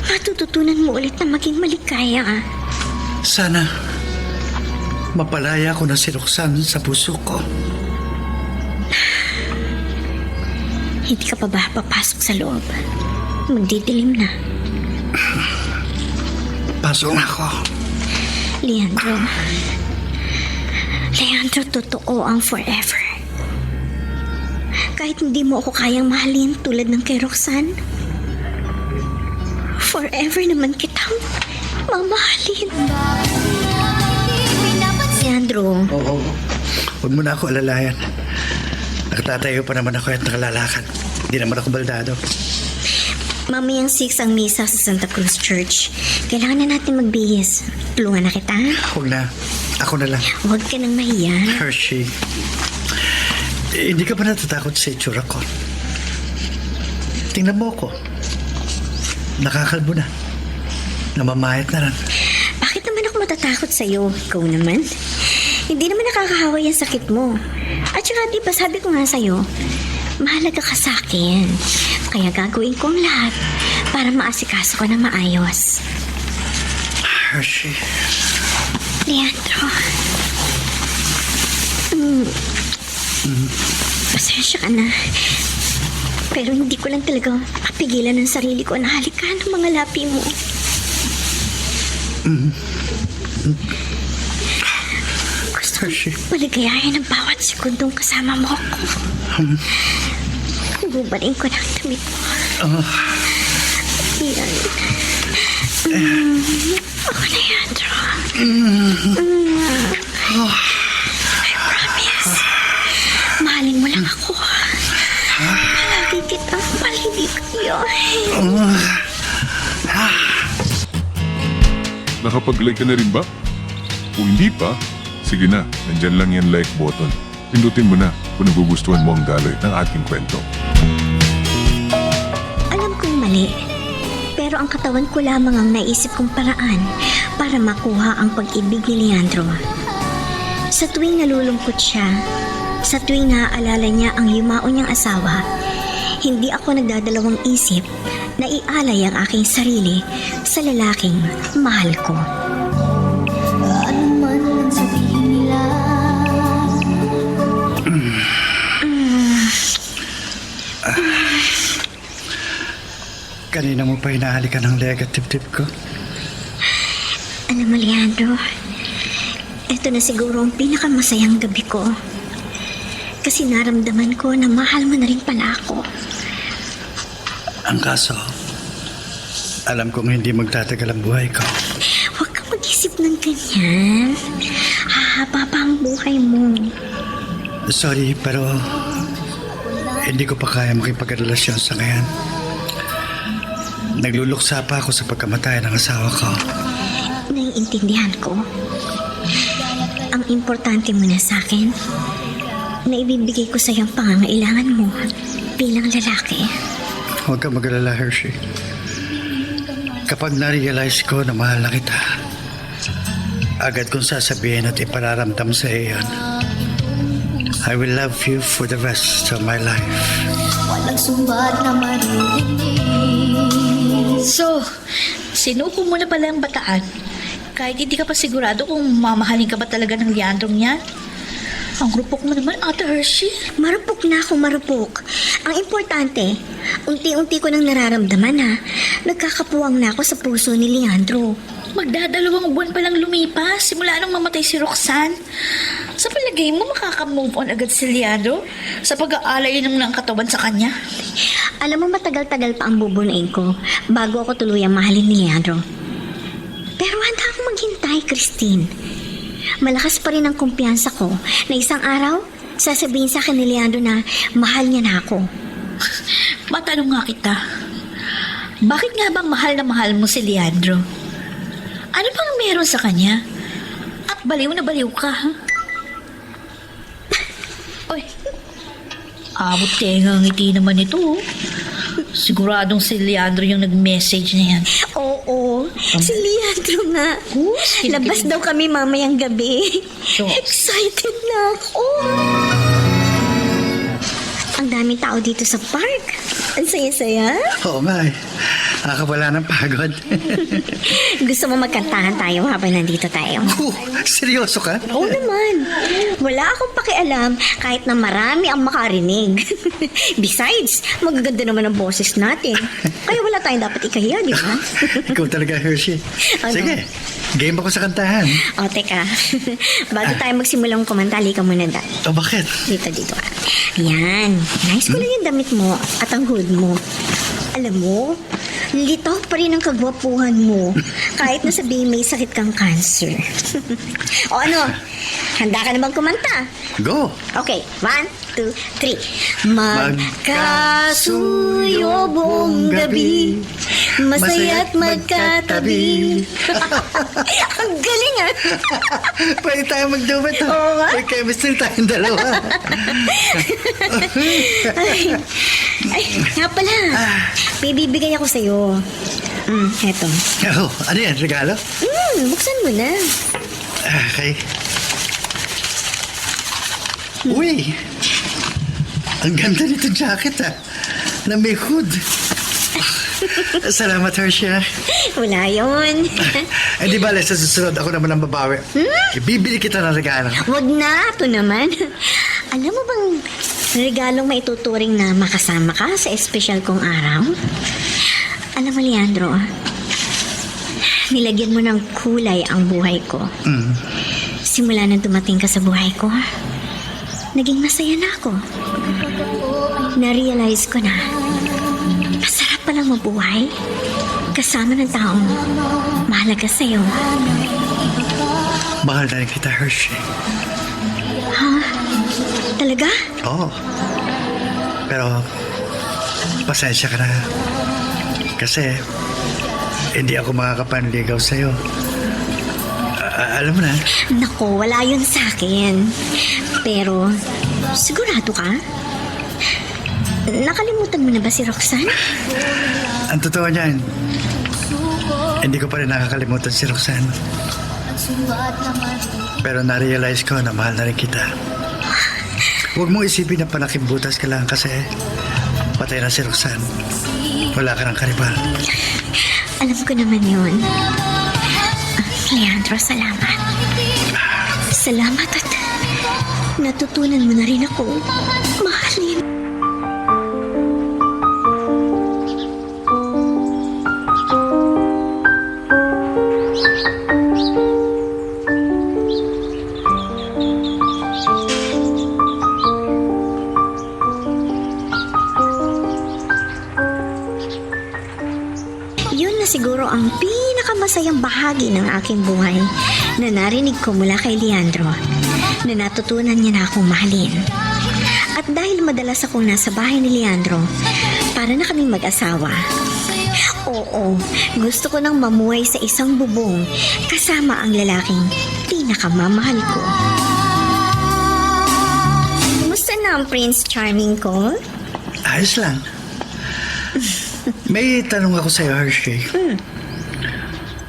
Speaker 1: matututunan mo ulit na maging maligaya.
Speaker 7: Sana mapalaya ko na si Roxanne sa puso ko.
Speaker 1: Hindi ka pa ba papasok sa loob? Magdidilim na.
Speaker 7: Pasok na ako.
Speaker 1: Leandro. Leandro, totoo ang forever. Kahit hindi mo ako kayang mahalin tulad ng kay Roxanne, forever naman kitang mamahalin. Leandro.
Speaker 7: Oo. Huwag mo na ako alalayan. Nakatatayo pa naman ako at nakalalakad. Hindi naman ako baldado.
Speaker 1: Mamayang 6 ang misa sa Santa Cruz Church. Kailangan na natin magbihis. Tulungan na kita.
Speaker 7: Huwag na. Ako na lang.
Speaker 1: Huwag ka nang mahiya.
Speaker 7: Hershey. Hindi ka ba natatakot sa itsura ko? Tingnan mo ako. Nakakalbo na. Namamayat na rin.
Speaker 1: Bakit naman ako matatakot sa'yo? Ikaw naman. Hindi naman nakakahawa yung sakit mo. At saka di ba sabi ko nga sa'yo, mahalaga ka sa akin. Kaya gagawin ko ang lahat para maasikaso ko na maayos.
Speaker 7: Hershey.
Speaker 1: Leandro. Pasensya ka na. Pero hindi ko lang talaga mapigilan ng sarili ko na halikan ng mga lapi mo. Gusto ko paligayahin ang bawat sekundong kasama mo ako. Bubaling ko ng damit mo. Yan. ako, Leandro. I promise. Mahalin mo lang ako. Palagi kitang paliligayan.
Speaker 2: Nakapag-like ka na rin ba? Kung hindi pa, sige na, nandyan lang yan like button. Pindutin mo na kung nagugustuhan mo ang daloy ng ating kwento.
Speaker 1: Alam kong mali. Pero ang katawan ko lamang ang naisip kong paraan para makuha ang pag-ibig ni Leandro. Sa tuwing nalulungkot siya, sa tuwing naaalala niya ang yumaon niyang asawa, hindi ako nagdadalawang isip na ialay ang aking sarili sa lalaking mahal ko.
Speaker 9: Ano man ang sabihin nila.
Speaker 7: Kanina mo pa hinahalikan ng leg at tip-tip ko.
Speaker 1: Alam mo, Leandro, ito na siguro ang pinakamasayang gabi ko. Kasi naramdaman ko na mahal mo na rin pala ako.
Speaker 7: Ang kaso, alam kong hindi magtatagal ang buhay ko.
Speaker 1: Huwag kang mag-isip ng ganyan. Hahaba pa ang buhay mo.
Speaker 7: Sorry, pero hindi ko pa kaya makipagrelasyon sa ngayon. Nagluluksa pa ako sa pagkamatay ng asawa ko.
Speaker 1: Naiintindihan ko. Ang importante mo na sa akin, na ibibigay ko sa iyong pangangailangan mo bilang lalaki.
Speaker 7: Huwag kang mag-alala, Hershey. Kapag na-realize ko na mahal na kita, agad kong sasabihin at ipararamdam sa iyo yan. I will love you for the rest of my life.
Speaker 9: Walang sumbat na maririnig.
Speaker 10: So, sinuko mo na pala ang bataan. Kahit hindi ka pa sigurado kung mamahalin ka ba talaga ng Leandrong yan. Ang rupok mo naman, Ate Hershey.
Speaker 1: Marupok na ako, marupok. Ang importante, unti-unti ko nang nararamdaman na nagkakapuwang na ako sa puso ni Leandro.
Speaker 10: Magdadalawang buwan pa lang lumipas simula nung mamatay si Roxanne. Sa palagay mo, makaka-move on agad si Leandro sa pag-aalay ng katawan sa kanya?
Speaker 1: Alam mo, matagal-tagal pa ang bubunuin ko bago ako tuluyang mahalin ni Leandro. Pero handa akong maghintay, Christine. Malakas pa rin ang kumpiyansa ko na isang araw, sasabihin sa akin ni Leandro na mahal niya na ako.
Speaker 10: Matanong nga kita, bakit nga bang mahal na mahal mo si Leandro? Ano bang meron sa kanya? At baliw na baliw ka, ha? Oy, abot tenga ang ngiti naman ito. Siguradong si Leandro yung nag-message na yan.
Speaker 1: Oo, si Leandro nga. Labas daw kami mamayang gabi. Excited na ako. Ang daming tao dito sa park. Ang saya-saya.
Speaker 7: Oo nga eh. Nakakawala ng pagod.
Speaker 1: Gusto mo magkantahan tayo habang nandito tayo?
Speaker 7: Seryoso ka?
Speaker 1: Oo naman. Wala akong pakialam kahit na marami ang makarinig. Besides, magaganda naman ang boses natin. Kaya wala tayong dapat ikahiya, di ba?
Speaker 7: Ikaw talaga, Hershey.
Speaker 1: Ano?
Speaker 7: Sige, game ako sa kantahan.
Speaker 1: O, teka. Bago tayo magsimulang kumanta, halika muna dad.
Speaker 7: O bakit?
Speaker 1: Dito ka. Ayan. Nice ko lang yung damit mo at ang hood mo. Alam mo, litaw pa rin ang kagwapuhan mo kahit na sabihin may sakit kang cancer. O ano, handa ka na bang kumanta?
Speaker 7: Go!
Speaker 1: Okay, 1, 2, 3. Magkasuyo buong gabi, masaya't magkatabi. Ang galing ah!
Speaker 7: Pwede tayo mag-duet.
Speaker 1: Oo nga.
Speaker 7: May chemistry tayong dalawa.
Speaker 1: Ay, nga pala. May bibigay ako sa'yo. Eto.
Speaker 7: Oh, ano yan? Regalo?
Speaker 1: Buksan mo na.
Speaker 7: Okay. Uy! Ang ganda nito jacket na may hood. Salamat, Hershey.
Speaker 1: Wala yun.
Speaker 7: Di ba, sa susunod ako naman ang babawi. Ibibili kita ng regalo.
Speaker 1: Wag na, ito naman. Alam mo bang regalong maituturing na makasama ka sa espesyal kong araw? Alam mo, Leandro, nilagyan mo ng kulay ang buhay ko. Simula na dumating ka sa buhay ko, naging masaya na ako. Na-realize ko na masarap palang mabuhay kasama ng taong mahalaga sa'yo.
Speaker 7: Mahal na rin kita, Hershey.
Speaker 1: Talaga?
Speaker 7: Oo. Pero, pasensya ka na. Kasi, hindi ako makakapanligaw sa'yo. Alam mo na,
Speaker 1: Naku, wala yun sa akin. Pero, sigurado ka? Nakalimutan mo na ba si Roxanne?
Speaker 7: ang totoo niyan, hindi ko pa rin nakakalimutan si Roxanne. Pero na-realize ko na mahal na rin kita. Huwag mong isipin na panakimbutas ka lang kasi patay na si Roxanne. Wala ka ng karibal.
Speaker 1: Alam ko naman yun. Leandro, salamat. Salamat at natutunan mo na rin ako mahalin. Yun na siguro ang pinakamasayang bahagi ng aking buhay na narinig ko mula kay Leandro, na natutunan niya na akong mahalin. At dahil madalas akong nasa bahay ni Leandro, para na kaming mag-asawa. Oo, gusto ko nang mamuhay sa isang bubong kasama ang lalaking pinakamamahal ko. Kumusta na ang Prince Charming ko?
Speaker 7: Ayos lang. May tanong ako sa'yo, Hershey.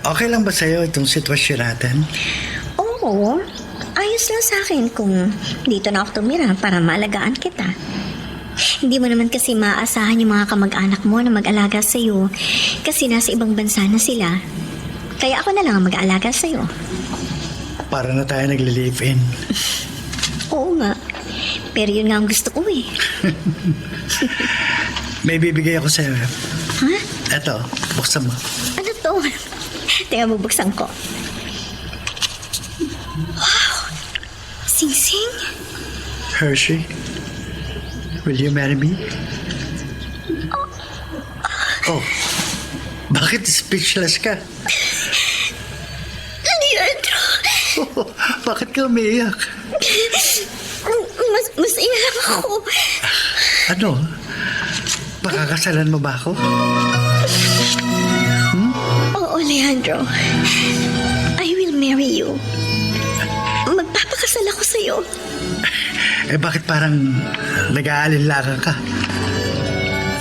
Speaker 7: Okay lang ba sa'yo itong sitwasyon natin?
Speaker 1: Oo, ayos lang sa akin kung dito na ako tumira para maalagaan kita. Hindi mo naman kasi maaasahan yung mga kamag-anak mo na mag-alaga sa'yo kasi nasa ibang bansa na sila. Kaya ako na lang ang mag-aalaga sa'yo.
Speaker 7: Para na tayo nagli-live-in.
Speaker 1: Oo nga, pero yun nga ang gusto ko eh.
Speaker 7: May bibigay ako sa'yo.
Speaker 1: Ha?
Speaker 7: Eto, buksan mo.
Speaker 1: Ano to? Teka, bubuksan ko. Wow! Sing-sing?
Speaker 7: Hershey, will you marry me? Oh, bakit speechless ka?
Speaker 1: Leandro!
Speaker 7: Bakit ka umiiyak?
Speaker 1: Masaya lang ako.
Speaker 7: Ano? Pakakasalan mo ba ako?
Speaker 1: Oo, Leandro. I will marry you. Magpapakasal ako sa'yo.
Speaker 7: Eh bakit parang nag-aalinlangan ka?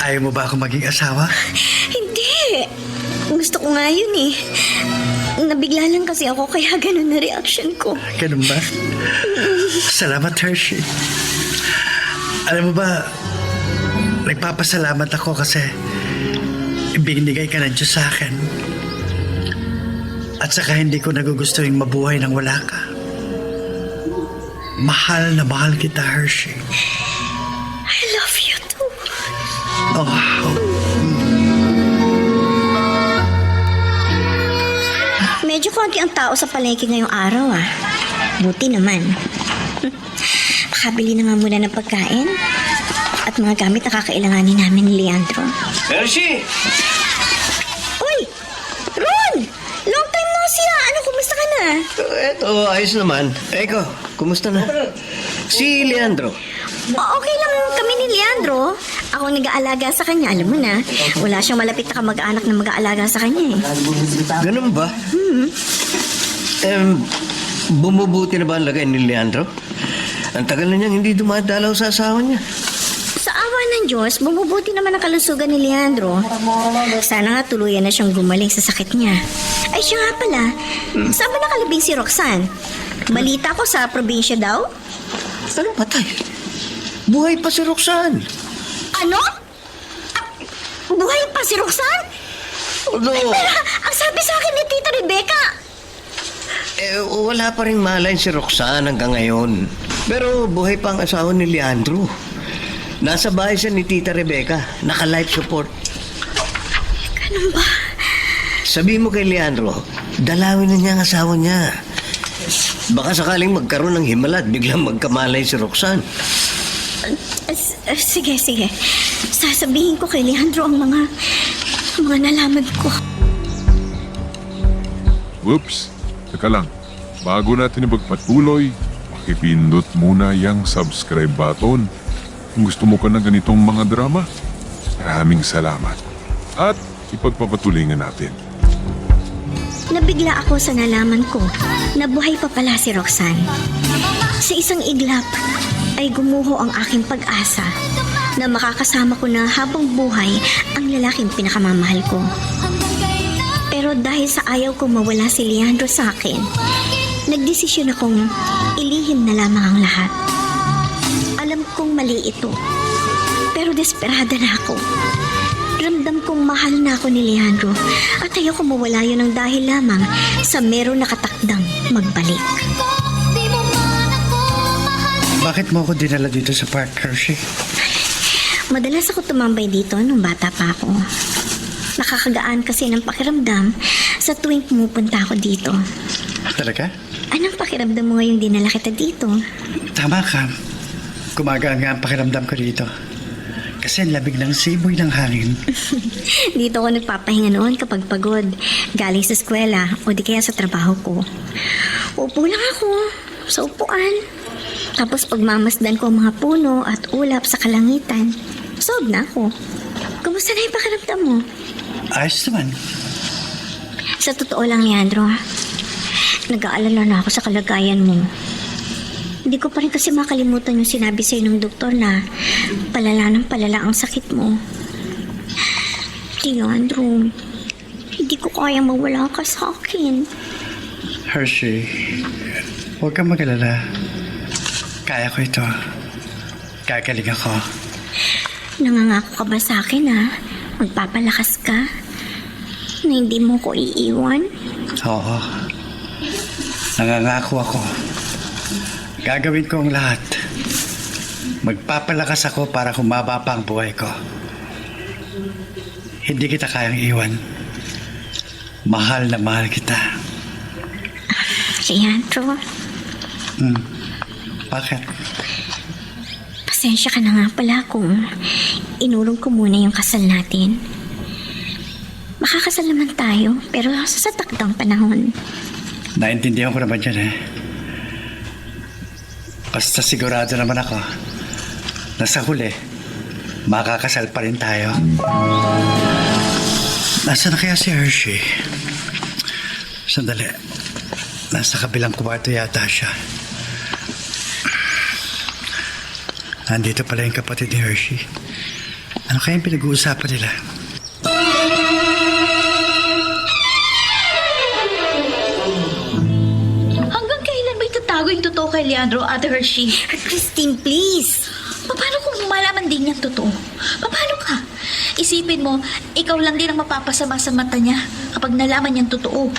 Speaker 7: Ayaw mo ba ako maging asawa?
Speaker 1: Hindi. Gusto ko nga yun eh. Nabigla lang kasi ako kaya ganun na reaction ko.
Speaker 7: Ganun ba? Salamat, Hershey. Alam mo ba, nagpapasalamat ako kasi ibinigay ka ng Diyos sa akin. At saka hindi ko nagugusto yung mabuhay nang wala ka. Mahal na mahal kita, Hershey.
Speaker 1: I love you too.
Speaker 7: Oh,
Speaker 1: Medyo konti ang tao sa palengke ngayong araw ah. Buti naman. Makabili na nga muna ng pagkain at mga gamit na kakailanganin namin ni Leandro.
Speaker 11: Hershey!
Speaker 1: Uy! Ron! Long time no see ah! Ano, kumusta ka na?
Speaker 11: Eto, ayos naman. Eko, kumusta na? Si Leandro.
Speaker 1: Okay lang kami ni Leandro. Ako ang nag-aalaga sa kanya, alam mo na. Wala siyang malapit na kamag-anak na mag-aalaga sa kanya eh.
Speaker 11: Ganun ba? Bumubuti na ba ang lagay ni Leandro? Ang tagal na niyang hindi dumadalaw sa asawa niya.
Speaker 1: Sa awa ng Diyos, bumubuti naman ang kalusugan ni Leandro. Sana nga tuluyan na siyang gumaling sa sakit niya. Ay siya nga pala, saan ba nakalibing si Roxanne? Balita ko sa probinsya daw?
Speaker 11: Anong patay? Buhay pa si Roxanne.
Speaker 1: Ano? Buhay pa si Roxanne?
Speaker 11: Although,
Speaker 1: Pero ang sabi sa akin ni Tita Rebecca,
Speaker 11: wala pa rin malay si Roxanne hanggang ngayon. Pero buhay pa ang asawa ni Leandro. Nasa bahay siya ni Tita Rebecca. Naka-life support.
Speaker 1: ganun ba?
Speaker 11: Sabi mo kay Leandro, dalawin na niya ang asawa niya. Baka sakaling magkaroon ng himala at biglang magkamalay si Roxanne.
Speaker 1: Sige. Sasabihin ko kay Leandro ang mga mga nalaman ko.
Speaker 2: Whoops! Teka lang. Bago natin ipagpatuloy, pakipindot muna yung subscribe button. Kung gusto mo ka ng ganitong mga drama, maraming salamat. At ipagpapatuloy nga natin.
Speaker 1: Nabigla ako sa nalaman ko na buhay pa pala si Roxanne. Sa isang iglap ay gumuho ang aking pag-asa na makakasama ko na habang buhay ang lalaking pinakamamahal ko. Pero dahil sa ayaw kong mawala si Leandro sa akin, nagdesisyon akong ilihim na lamang ang lahat. Alam kong mali ito, pero desperada na ako. Ramdam kong mahal na ako ni Leandro at ayoko mawala yun ng dahil lamang sa meron nakatakdang magbalik.
Speaker 7: Bakit mo ako dinala dito sa park, Hershey?
Speaker 1: Madalas ako tumambay dito nung bata pa ako. Nakakagaan kasi ng pakiramdam sa tuwing pumupunta ako dito.
Speaker 7: Talaga?
Speaker 1: Anong pakiramdam mo ngayong dinala kita dito?
Speaker 7: Tama ka. Kumagaan nga ang pakiramdam ko dito. Kasi ang labig ng simoy ng hangin.
Speaker 1: Dito ako nagpapahinga noon kapag pagod, galing sa eskwela o di kaya sa trabaho ko. Upo lang ako sa upuan. Tapos pagmamasdan ko ang mga puno at ulap sa kalangitan, sob na ako. Kumusta na yung pakiramdam mo?
Speaker 7: Ayos naman.
Speaker 1: Sa totoo lang, Leandro, nag-aalala na ako sa kalagayan mo. Hindi ko pa rin kasi makalimutan yung sinabi sa'yo ng doktor na palala ng palala ang sakit mo. Leandro, hindi ko kaya mawala ka sa akin.
Speaker 7: Hershey, huwag kang mag-alala. Kaya ko ito. Gagaling ako.
Speaker 1: Nangangako ka ba sa akin magpapalakas ka? Na hindi mo ko iiwan?
Speaker 7: Oo. Nangangako ako. Gagawin ko ang lahat. Magpapalakas ako para humaba pa ang buhay ko. Hindi kita kayang iwan. Mahal na mahal kita.
Speaker 1: Leandro,
Speaker 7: Bakit?
Speaker 1: pasensya ka na nga pala kung inulong ko muna yung kasal natin. Makakasal naman tayo, pero sa takdang panahon.
Speaker 7: Naintindihan ko naman yan Basta sigurado naman ako na sa huli, makakasal pa rin tayo. Nasaan na kaya si Hershey? Sandali. Nasa kabilang kwarto yata siya. Nandito pala yung kapatid ni Hershey. Ano kaya yung pinag-uusapan nila?
Speaker 10: Hanggang kailan ba itatago yung totoo kay Leandro, Ate Hershey?
Speaker 1: Christine, please!
Speaker 10: Paano kung malaman din niyang totoo? Paano ka? Isipin mo, ikaw lang din ang mapapasama sa mata niya kapag nalaman niyang totoo.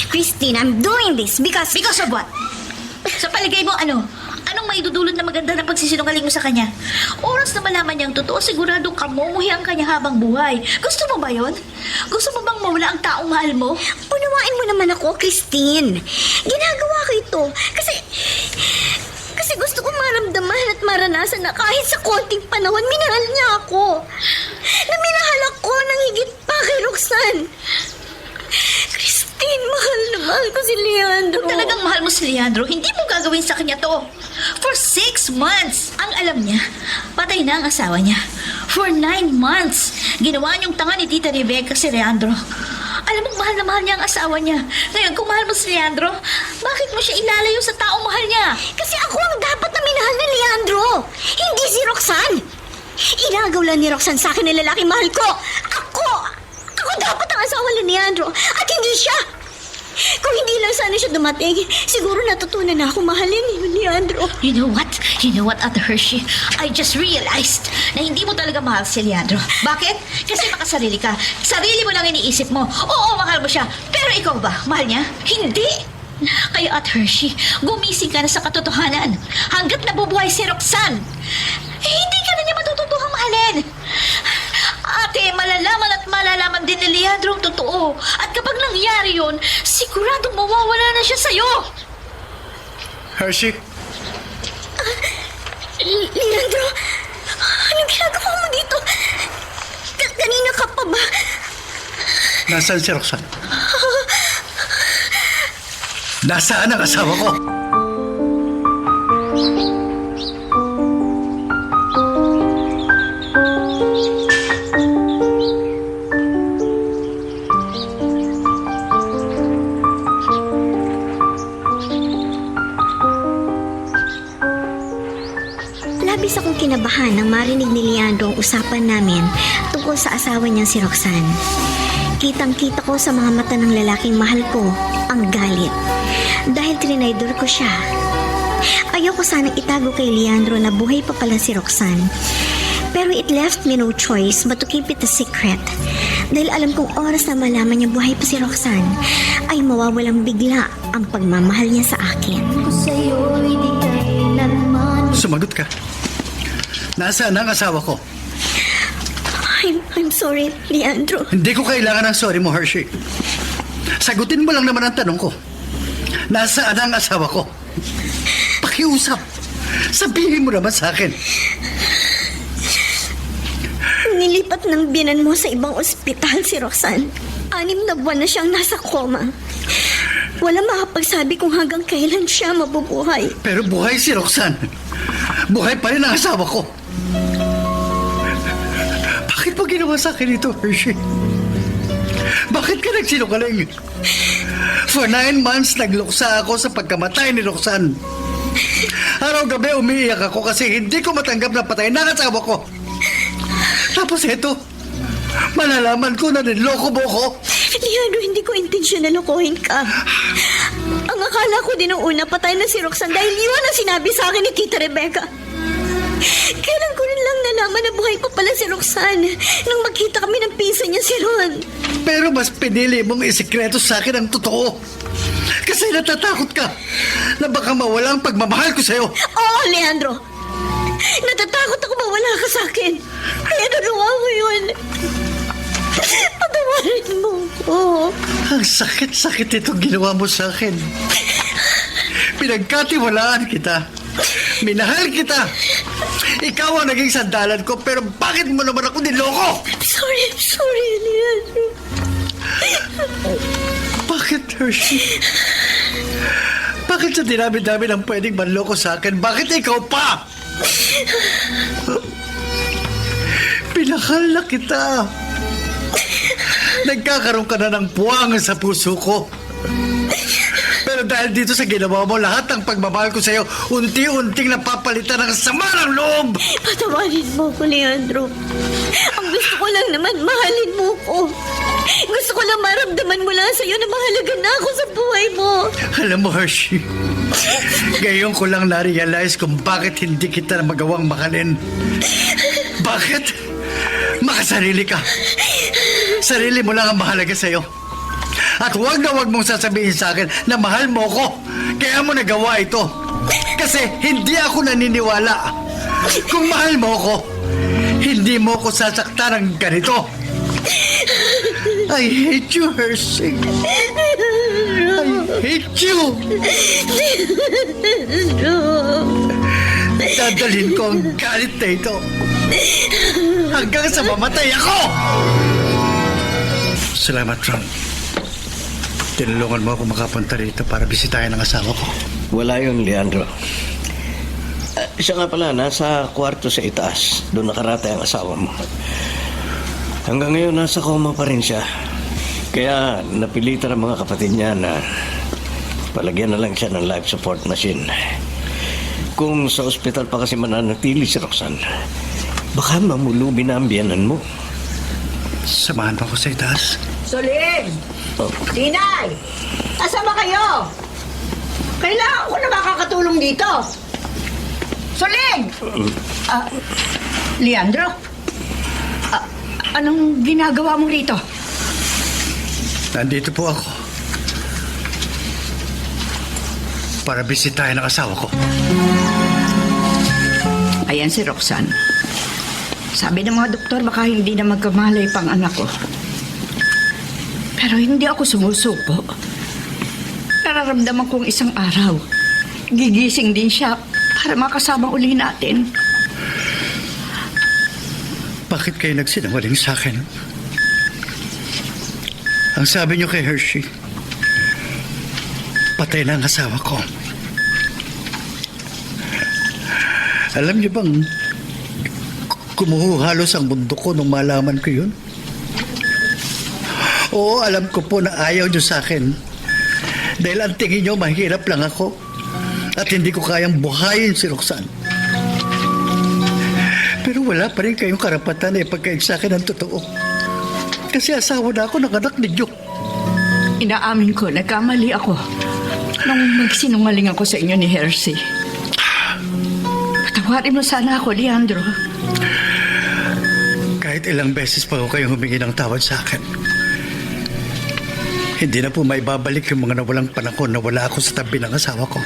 Speaker 1: Christine, I'm doing this because...
Speaker 10: Because of what? Sa paligay mo, ano? Anong maidudulot na maganda ng pagsisinungaling mo sa kanya? Oras na malaman niyang totoo, siguradong kamumuhi ang kanya habang buhay. Gusto mo ba yon? Gusto mo bang mawala ang taong mahal mo?
Speaker 1: Unawain mo naman ako, Christine. Ginagawa ko ito kasi gusto ko maramdaman at maranasan na kahit sa konting panahon, minahal niya ako. Na minahal ako ng higit pa kay Roxanne. Christine, mahal na mahal ko si Leandro.
Speaker 10: Kung talagang mahal mo si Leandro, hindi mo gagawin sa kanya to. For 6 months, ang alam niya, patay na ang asawa niya. For 9 months, ginawa niyong tanga ni Tita Rebecca si Leandro. Alam mo, mahal na mahal niya ang asawa niya. Ngayon, kung mahal mo si Leandro, bakit mo siya ilalayo sa taong mahal niya?
Speaker 1: Kasi ako ang dapat na minahal ni Leandro, hindi si Roxanne. Inagaw lang ni Roxanne sa akin na lalaki mahal ko. Ako dapat ang asawa ni Leandro at hindi siya. Kung hindi lang sana siya dumating, siguro natutunan na ako mahalin ni Leandro.
Speaker 10: You know what, Ate Hershey? I just realized na hindi mo talaga mahal si Leandro. Bakit? Kasi makasarili ka. Sarili mo lang iniisip mo. Oo, mahal mo siya. Pero ikaw ba? Mahal niya? Hindi. Kaya, Ate Hershey, gumising ka na sa katotohanan. Hanggat nabubuhay si Roxanne, hindi ka na niya matututupang mahalin. Ate, malalaman din ni Leandro ang totoo. At kapag nangyari yun, siguradong mawawala na siya sa'yo.
Speaker 7: Hershey?
Speaker 1: Leandro, anong ginagawa mo dito? Kanina ka pa ba?
Speaker 7: Nasaan si Roxanne? Nasaan ang asawa ko?
Speaker 1: Labis akong kinabahan nang marinig ni Leandro ang usapan namin tungkol sa asawa niyang si Roxanne. Kitang-kita ko sa mga mata ng lalaking mahal ko ang galit dahil trinaydor ko siya. Ayoko sanang itago kay Leandro na buhay pa pala si Roxanne. Pero it left me no choice but to keep it a secret. Dahil alam kong oras na malaman niya buhay pa si Roxanne ay mawawalang bigla ang pagmamahal niya sa akin.
Speaker 7: Sumagot ka. Nasaan ang asawa ko?
Speaker 1: I'm sorry, Leandro.
Speaker 7: Hindi ko kailangan ng sorry mo, Hershey. Sagutin mo lang naman ang tanong ko. Nasaan ang asawa ko? Pakiusap. Sabihin mo naman sa akin.
Speaker 1: Nilipat ng biyanan mo sa ibang ospital si Roxanne. 6 na buwan na siyang nasa coma. Wala makapagsabi kung hanggang kailan siya mabubuhay.
Speaker 7: Pero buhay si Roxanne. Buhay pa rin ang asawa ko. Bakit mo ginawa sa akin ito, Hershey? Bakit ka nagsinungaling? For 9 months, nagluksa ako sa pagkamatay ni Roxanne. Araw-gabi umiiyak ako kasi hindi ko matanggap na patay na ang asawa ko. Tapos ito, malalaman ko na niloko mo ko.
Speaker 1: Leandro, hindi ko intensyon na lokohin ka. Ang akala ko din ng una, patay na si Roxanne dahil yun ang sinabi sa akin ni Tita Rebecca. Kailan ko rin lang nalaman na buhay pa pala si Roxanne nung magkita kami ng pinsan niya si Ron.
Speaker 7: Pero mas pinili mong isikreto sa akin ang totoo. Kasi natatakot ka na baka mawala ang pagmamahal ko sa'yo.
Speaker 1: Oo, Leandro. Natatakot ako mawala ka sa akin. Kaya nagawa mo yun. Patawarin mo ko.
Speaker 7: Ang sakit-sakit itong ginawa mo sa akin. Pinagkatiwalaan kita. Minahal kita. Ikaw ang naging sandalan ko, pero bakit mo naman ako niloko?
Speaker 1: I'm sorry, Leandro.
Speaker 7: Bakit, Hershey? Bakit sa dinami-dami ng pwedeng manloko sa akin, bakit ikaw pa? Pinahal na kita. Nagkakaroon ka na ng puwang sa puso ko. Pero dahil dito sa ginawa mo, lahat ng pagmamahal ko sa'yo, unti-unting napapalitan ng sama ng loob.
Speaker 1: Patawarin mo ko, Leandro. Ang gusto ko lang naman, mahalin mo ko. Gusto ko lang maramdaman mo lang sa'yo na mahalaga na ako sa buhay mo.
Speaker 7: Alam mo, Hershey, ngayon ko lang na-realize kung bakit hindi kita na magawang mahalin. Bakit? Makasarili ka. Sarili mo lang ang mahalaga sa'yo. At huwag na huwag mong sasabihin sa akin na mahal mo ko. Kaya mo nagawa ito. Kasi hindi ako naniniwala. Kung mahal mo ko, hindi mo ko sasaktan ng ganito. I hate you, Hershey. I hate you. Dadalhin ko ang galit na ito hanggang sa mamatay ako. Salamat, Ron. Tinulungan mo ako makapunta rito para bisitahin ang asawa ko.
Speaker 11: Wala yun, Leandro. Siya nga pala, nasa kwarto sa itaas. Doon nakaratay ang asawa mo. Hanggang ngayon, nasa coma pa rin siya. Kaya napilitan ang mga kapatid niya na palagyan na lang siya ng life support machine. Kung sa ospital pa kasi mananatili si Roxanne, baka mamulubi na ang biyanan mo.
Speaker 7: Samahan mo ako sa itaas.
Speaker 5: Soling!
Speaker 11: Oh.
Speaker 5: Tinay! Asa ba kayo? Kailangan ko na makakatulong dito. Soling! Leandro? Anong ginagawa mo rito?
Speaker 7: Nandito po ako para bisitahin ang asawa ko.
Speaker 5: Ayan si Roxanne. Sabi ng mga doktor baka hindi na magkamalay pang anak ko. Pero hindi ako sumusuko. Nararamdaman kong isang araw, gigising din siya para makasama uli natin.
Speaker 7: Bakit kayo nagsinungaling sa akin? Ang sabi niyo kay Hershey, patay na ang asawa ko. Alam niyo bang kumuhalos ang mundo ko nung malaman ko yun? Oo, alam ko po na ayaw niyo sa akin. Dahil ang tingin niyo mahirap lang ako at hindi ko kayang buhayin si Roxanne. Pero wala pa rin kayong karapatan na ipagkaig sa akin ang totoo. Kasi asawa na ako ng anak ninyo.
Speaker 5: Inaamin ko, nagkamali ako nung magsinungaling ako sa inyo ni Hershey. Patawarin mo sana ako, Leandro.
Speaker 7: Kahit ilang beses pa ako kayong humingi ng tawad sa akin, hindi na po maibabalik yung mga nawalang panahon na wala ako sa tabi ng asawa ko.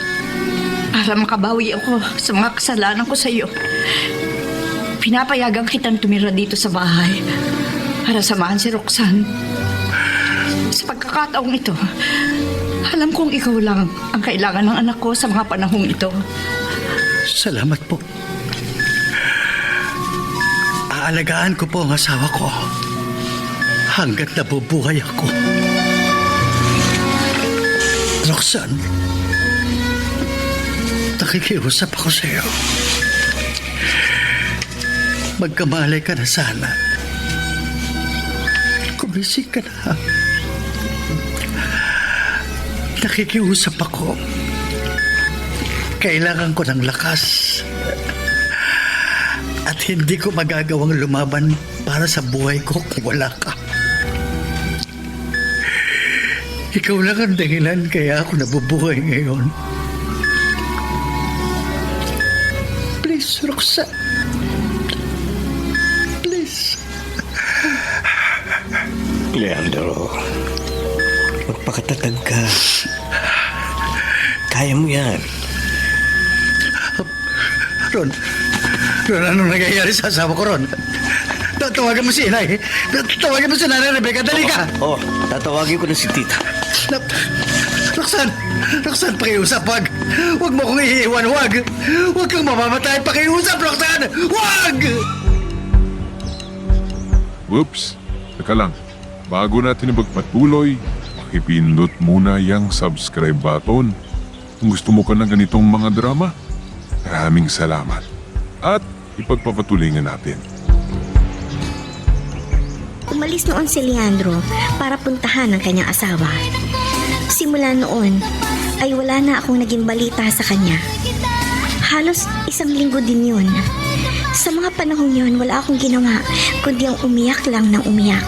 Speaker 5: Para makabawi ako sa mga kasalanan ko sa iyo, pinapayagan kitang tumira dito sa bahay para samahan si Roxanne. Sa pagkakataong ito, alam kong ikaw lang ang kailangan ng anak ko sa mga panahong ito.
Speaker 7: Salamat po. Aalagaan ko po ang asawa ko hanggat nabubuhay ako. Roxanne, nakikiusap ako sa iyo. Magkamalay ka na sana. Kumising ka na. Nakikiusap ako. Kailangan ko ng lakas. At hindi ko magagawang lumaban para sa buhay ko kung wala ka. Ikaw lang ang dahilan kaya ako nabubuhay ngayon. Please, Roxanne. Please.
Speaker 11: Leandro, magpakatatag ka. Kaya mo yan.
Speaker 7: Ron, anong nangyayari sa asawa ko, Ron? Tawagan mo si Inay. Tawagan mo si Nanay Rebecca. Dali ka!
Speaker 11: Tatawagin ko na si Tita.
Speaker 7: Roxanne, pakiusap, wag. Wag mo kong iiwan, wag. Wag kang mamamatay, pakiusap, Roxanne! Wag!
Speaker 2: Whoops! Teka lang. Bago natin magpatuloy, pakipindot muna yung subscribe button. Kung gusto mo ka ng ganitong mga drama, maraming salamat. At ipagpapatuloy natin.
Speaker 1: Umalis noon si Leandro para puntahan ang kanyang asawa. Simula noon ay wala na akong naging balita sa kanya. Halos 1 linggo din yun. Sa mga panahong yun, wala akong ginawa kundi ang umiyak lang ng umiyak.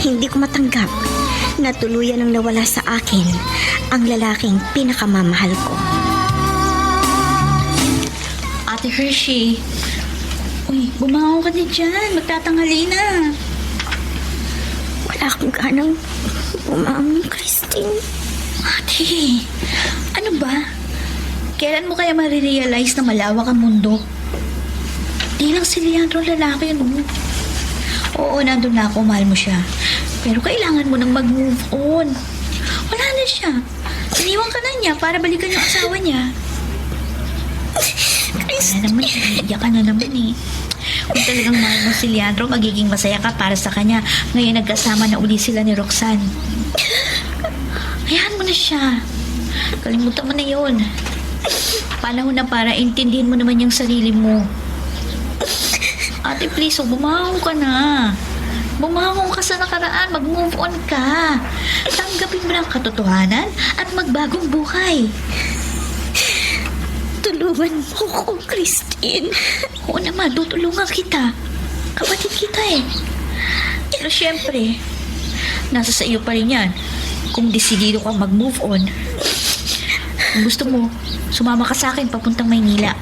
Speaker 1: Hindi ko matanggap na tuluyan ang nawala sa akin ang lalaking pinakamamahal ko.
Speaker 9: Ate Hershey, uy, bumangon ka na dyan. Magtatanghali na.
Speaker 1: Wala akong ganang umamin, Christine.
Speaker 9: Ate, ano ba? Kailan mo kaya marirealize na malawak ang mundo? Di lang si Leandro lalaki, no? Oo, nandun na ako, mahal mo siya. Pero kailangan mo nang mag-move on. Wala na siya. Iniwan ka na niya para balikan yung asawa niya. Wala naman, iiyak ka na naman eh. Kung talagang mahal mo si Leandro, magiging masaya ka para sa kanya. Ngayon nagkasama na uli sila ni Roxanne. Hayaan mo na siya. Kalimutan mo na yun. Panahon na para intindihin mo naman yung sarili mo. Ate, please, bumangon ka na. Bumangon ka sa nakaraan, mag-move on ka. Tanggapin mo lang katotohanan at magbagong buhay.
Speaker 1: Tulungan mo ko, Christine.
Speaker 9: Oo naman, tutulungan kita. Kapatid kita eh. Pero syempre, nasa sa iyo pa rin yan. Kung desidido kang mag-move on. Kung gusto mo, sumama ka sa akin papuntang Maynila.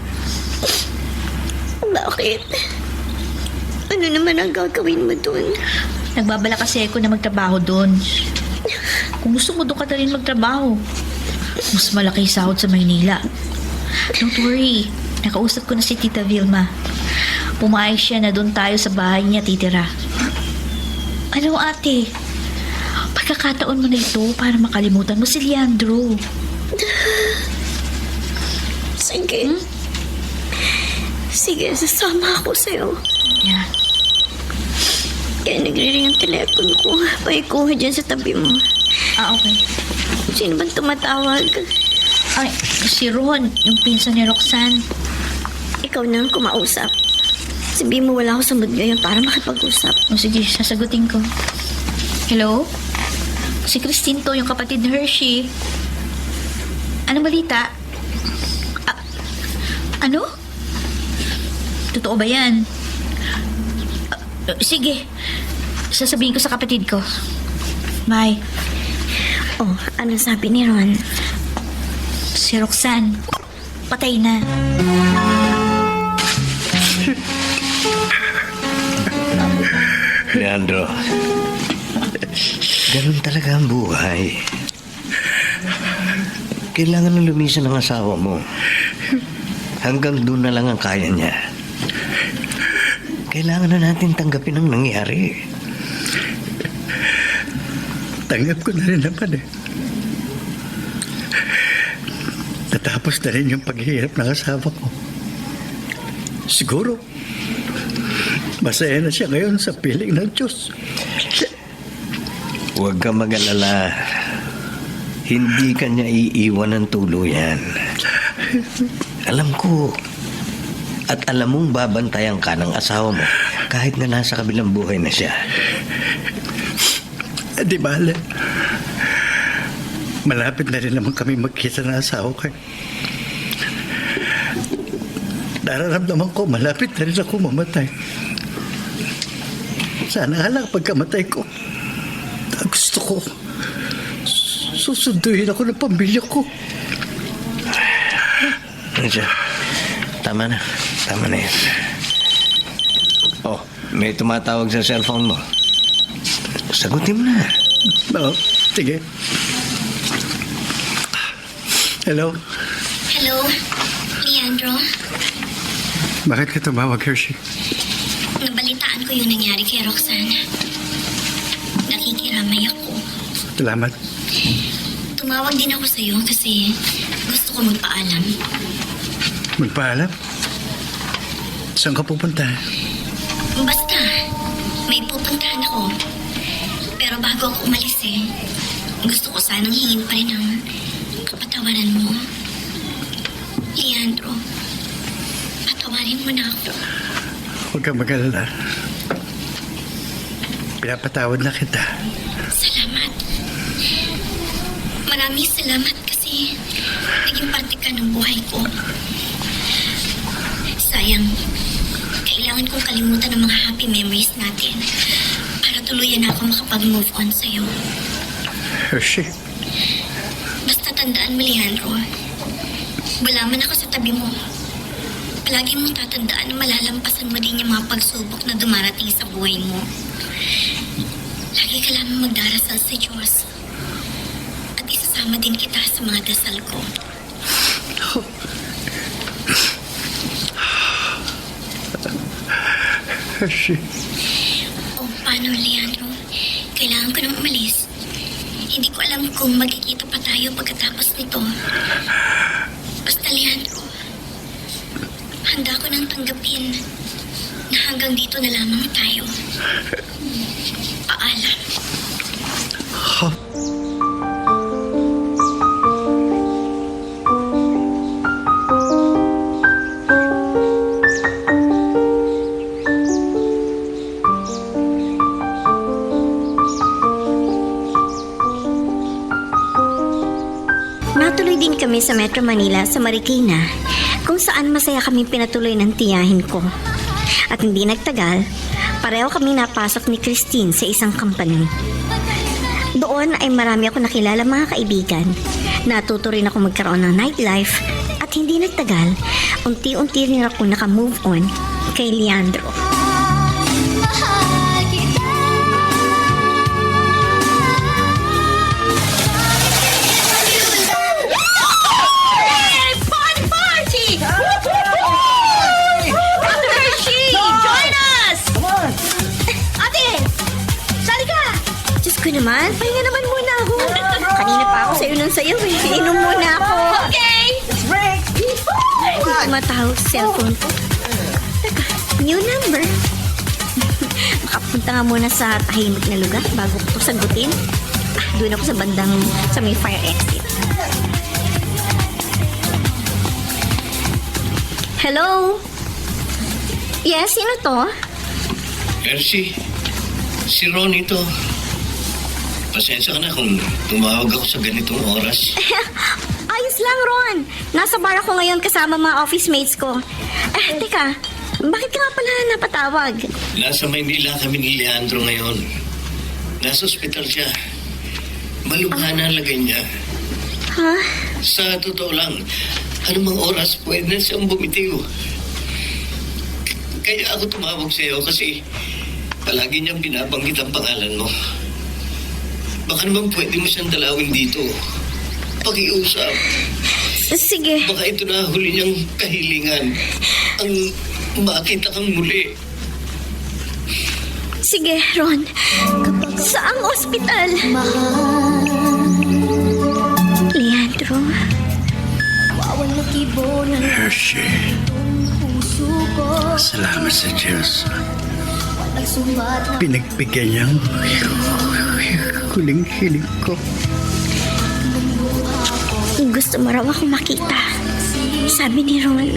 Speaker 1: Bakit? Ano naman ang gagawin mo dun?
Speaker 9: Nagbabala kasi ako na magtrabaho doon. Kung gusto mo, doon ka na rin magtrabaho. Mas malaki sahod sa Maynila. Don't worry. Nakausap ko na si Tita Vilma. Pumayag siya na doon tayo sa bahay niya titira. Ano ate? Pagkakataon mo na ito para makalimutan mo si Leandro.
Speaker 1: Sige. Sige, sasama ako sa'yo.
Speaker 9: Yeah.
Speaker 1: Kaya nagre-ring ang telepono ko. Pakikuha dyan sa tabi mo.
Speaker 9: Okay.
Speaker 1: Sino bang tumatawag?
Speaker 9: Ay, si Ron, yung pinsan ni Roxanne.
Speaker 1: Ikaw na ang kumausap. Sabihin mo wala ako sa mood ngayon para makipag-usap.
Speaker 9: O sige, sasagutin ko. Hello? Si Christine to, yung kapatid ni Hershey. Anong balita? Ano? Totoo ba yan? Sige. Sasabihin ko sa kapatid ko. Bye.
Speaker 1: Oh, anong sabi ni Ron?
Speaker 9: Si Roxanne, patay na.
Speaker 11: Leandro, ganun talaga ang buhay. Kailangan na lumisan ng asawa mo. Hanggang doon na lang ang kaya niya. Kailangan na natin tanggapin ang nangyari.
Speaker 7: Tanggap ko na rin naman eh. Natapos na rin yung paghihirap ng asawa ko. Siguro, masaya na siya ngayon sa piling ng Diyos.
Speaker 11: Huwag ka mag-alala. Hindi ka niya iiwan ng tuluyan. Alam ko. At alam mong babantayan ka ng asawa mo kahit na nasa kabilang buhay na siya.
Speaker 7: Di bale. Malapit na rin naman kami magkita ng asawa ko. Nararamdaman ko, malapit na rin ako mamatay. Sana nga lang pagkamatay ko, gusto ko, susunduin ako ng pamilya ko.
Speaker 11: Ano siya? Tama na. Tama na yan. Oh, may tumatawag sa cellphone mo. Sagutin mo na.
Speaker 7: Oo, sige. Hello?
Speaker 1: Hello, Leandro?
Speaker 7: Bakit ka tumawag, Hershey?
Speaker 1: Nabalitaan ko yung nangyari kay Roxanne. Nakikiramay ako.
Speaker 7: Salamat.
Speaker 1: Tumawag din ako sa'yo kasi gusto ko magpaalam.
Speaker 7: Magpaalam? Saan ka pupunta?
Speaker 1: Basta, may pupuntahan ako. Pero bago ako umalis gusto ko sanang hingin pa rin ang kapatawaran mo. Leandro, patawarin mo na ako.
Speaker 7: Huwag kang mag-alala. Pinapatawad na kita.
Speaker 1: Salamat. Maraming salamat kasi naging parte ka ng buhay ko. Sayang, kailangan kong kalimutan ang mga happy memories natin para tuluyan na ako makapag-move on sa'yo.
Speaker 7: Hershey,
Speaker 1: Basta tandaan mo, Leandro, wala man ako sa tabi mo. Palagi mong tatandaan na malalampasan mo din yung mga pagsubok na dumarating sa buhay mo. Lagi ka lamang magdarasal sa Diyos. At isasama din kita sa mga dasal ko.
Speaker 7: Hershey.
Speaker 1: O paano, Leandro? Kailangan ko nang umalis. Hindi ko alam kung magkikita pa tayo pagkatapos nito. Basta, Leandro, handa ko nang tanggapin na hanggang dito na lamang tayo. Paalam. Natuloy din kami sa Metro Manila sa Marikina, kung saan masaya kami pinatuloy ng tiyahin ko. At hindi nagtagal, pareho kami napasok ni Christine sa isang company. Doon ay marami ako nakilala mga kaibigan. Natuto rin ako magkaroon ng nightlife at hindi nagtagal, unti-unti rin ako naka-move on kay Leandro. Ko naman, pahinga naman muna ako. Kanina pa ako sa'yo ng sayo eh. Inom muna ako.
Speaker 9: Okay!
Speaker 1: Let's break! Tumatawag sa cellphone ko. Teka, new number. Makapunta nga muna sa tahimik na lugar bago ko to sagutin. Doon ako sa may fire exit. Hello? Yes, sino to?
Speaker 11: Hershey, si Ron ito. Pasensya ka na kung tumawag ako sa ganitong oras.
Speaker 1: Ayos lang, Ron. Nasa bar ako ngayon kasama mga office mates ko. Teka, bakit ka nga pala napatawag?
Speaker 11: Nasa Maynila kami ni Leandro ngayon. Nasa ospital siya. Malubha na ang lagay niya.
Speaker 1: Ha?
Speaker 11: Sa totoo lang, anumang oras pwede na siyang bumitiw. Kaya ako tumawag sa iyo kasi palagi niyang binabanggit ang pangalan mo. Baka naman pwede mo siyang dalawin dito. Pakiusap.
Speaker 1: Sige.
Speaker 11: Baka ito na huli niyang kahilingan. Ang makita kang muli.
Speaker 1: Sige, Ron. Saang ospital? Leandro.
Speaker 12: Hershey, salamat sa Diyos. Pinagbigyan niyang huling hiling ko.
Speaker 1: Gusto mo raw ako makita. Sabi ni Ron.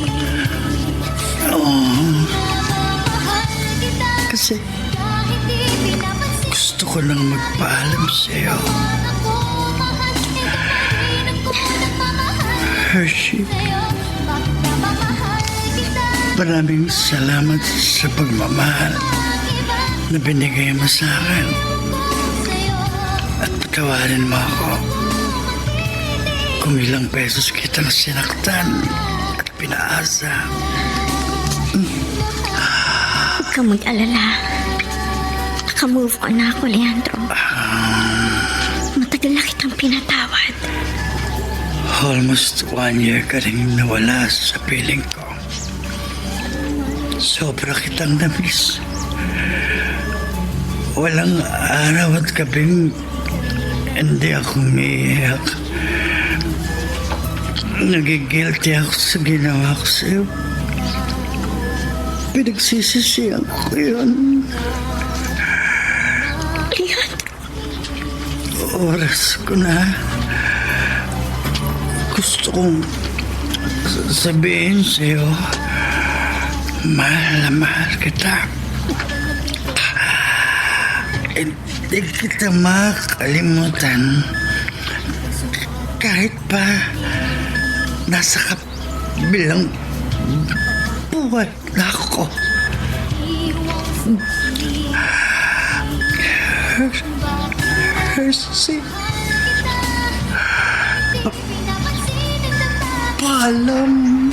Speaker 12: Oo. Kasi gusto ko lang magpaalam sa iyo. Hershey, maraming salamat sa pagmamahal na binigay mo sa akin. At patawarin mo ako kung ilang beses kitang sinaktan at pinaasa.
Speaker 1: Huwag kang mag-alala. Naka-move on na ako, Leandro. Matagal na kitang pinatawad.
Speaker 12: Almost 1 year ka rin nawala sa piling ko. Sobra kitang namiss. Walang araw at gabing hindi ako umiiyak. Nagigilty ako sa ginawa ko sa'yo. Pinagsisisihan ko yun. Oras ko na. Gusto kong sabihin sa'yo, mahal na mahal kita. Hindi kita makalimutan. Kahit pa nasa kabilang buwan na ako. Hershey. Paalam.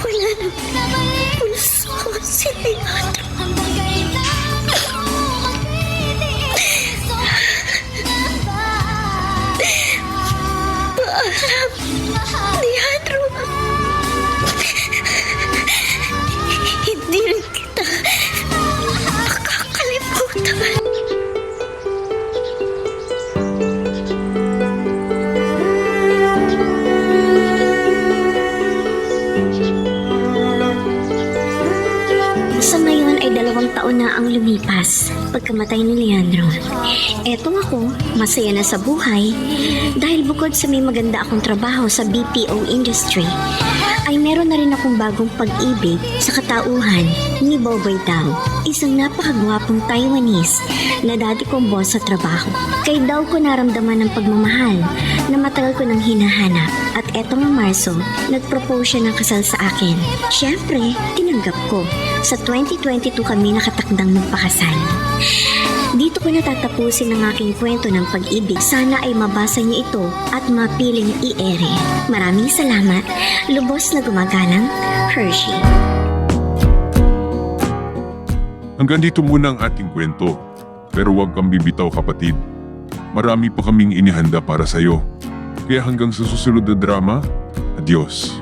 Speaker 1: Wala na pulso si Leandro. Paalam, Leandro. Hindi rin kita makakalimutan. Sa ngayon ay 2 taon na ang lumipas pagkamatay ni Leandro. Etong ako, masaya na sa buhay dahil bukod sa may maganda akong trabaho sa BPO industry, ay meron na rin akong bagong pag-ibig sa katauhan ni Boboy Dao, isang napakagwapong Taiwanese na dati kong boss sa trabaho. Kay Dao ko naramdaman ng pagmamahal na matagal ko nang hinahanap at etong Marso, nag-propose siya ng kasal sa akin. Siyempre, tinanggap ko. Sa 2022 kami nakatakdang magpakasal. Dito ko natatapusin ang aking kwento ng pag-ibig. Sana ay mabasa niyo ito at mapiling i-ere. Maraming salamat. Lubos na gumagalang, Hershey.
Speaker 2: Hanggang dito muna ang ating kwento. Pero huwag kang bibitaw, kapatid. Marami pa kaming inihanda para sa'yo. Kaya hanggang sa susunod na drama, adios.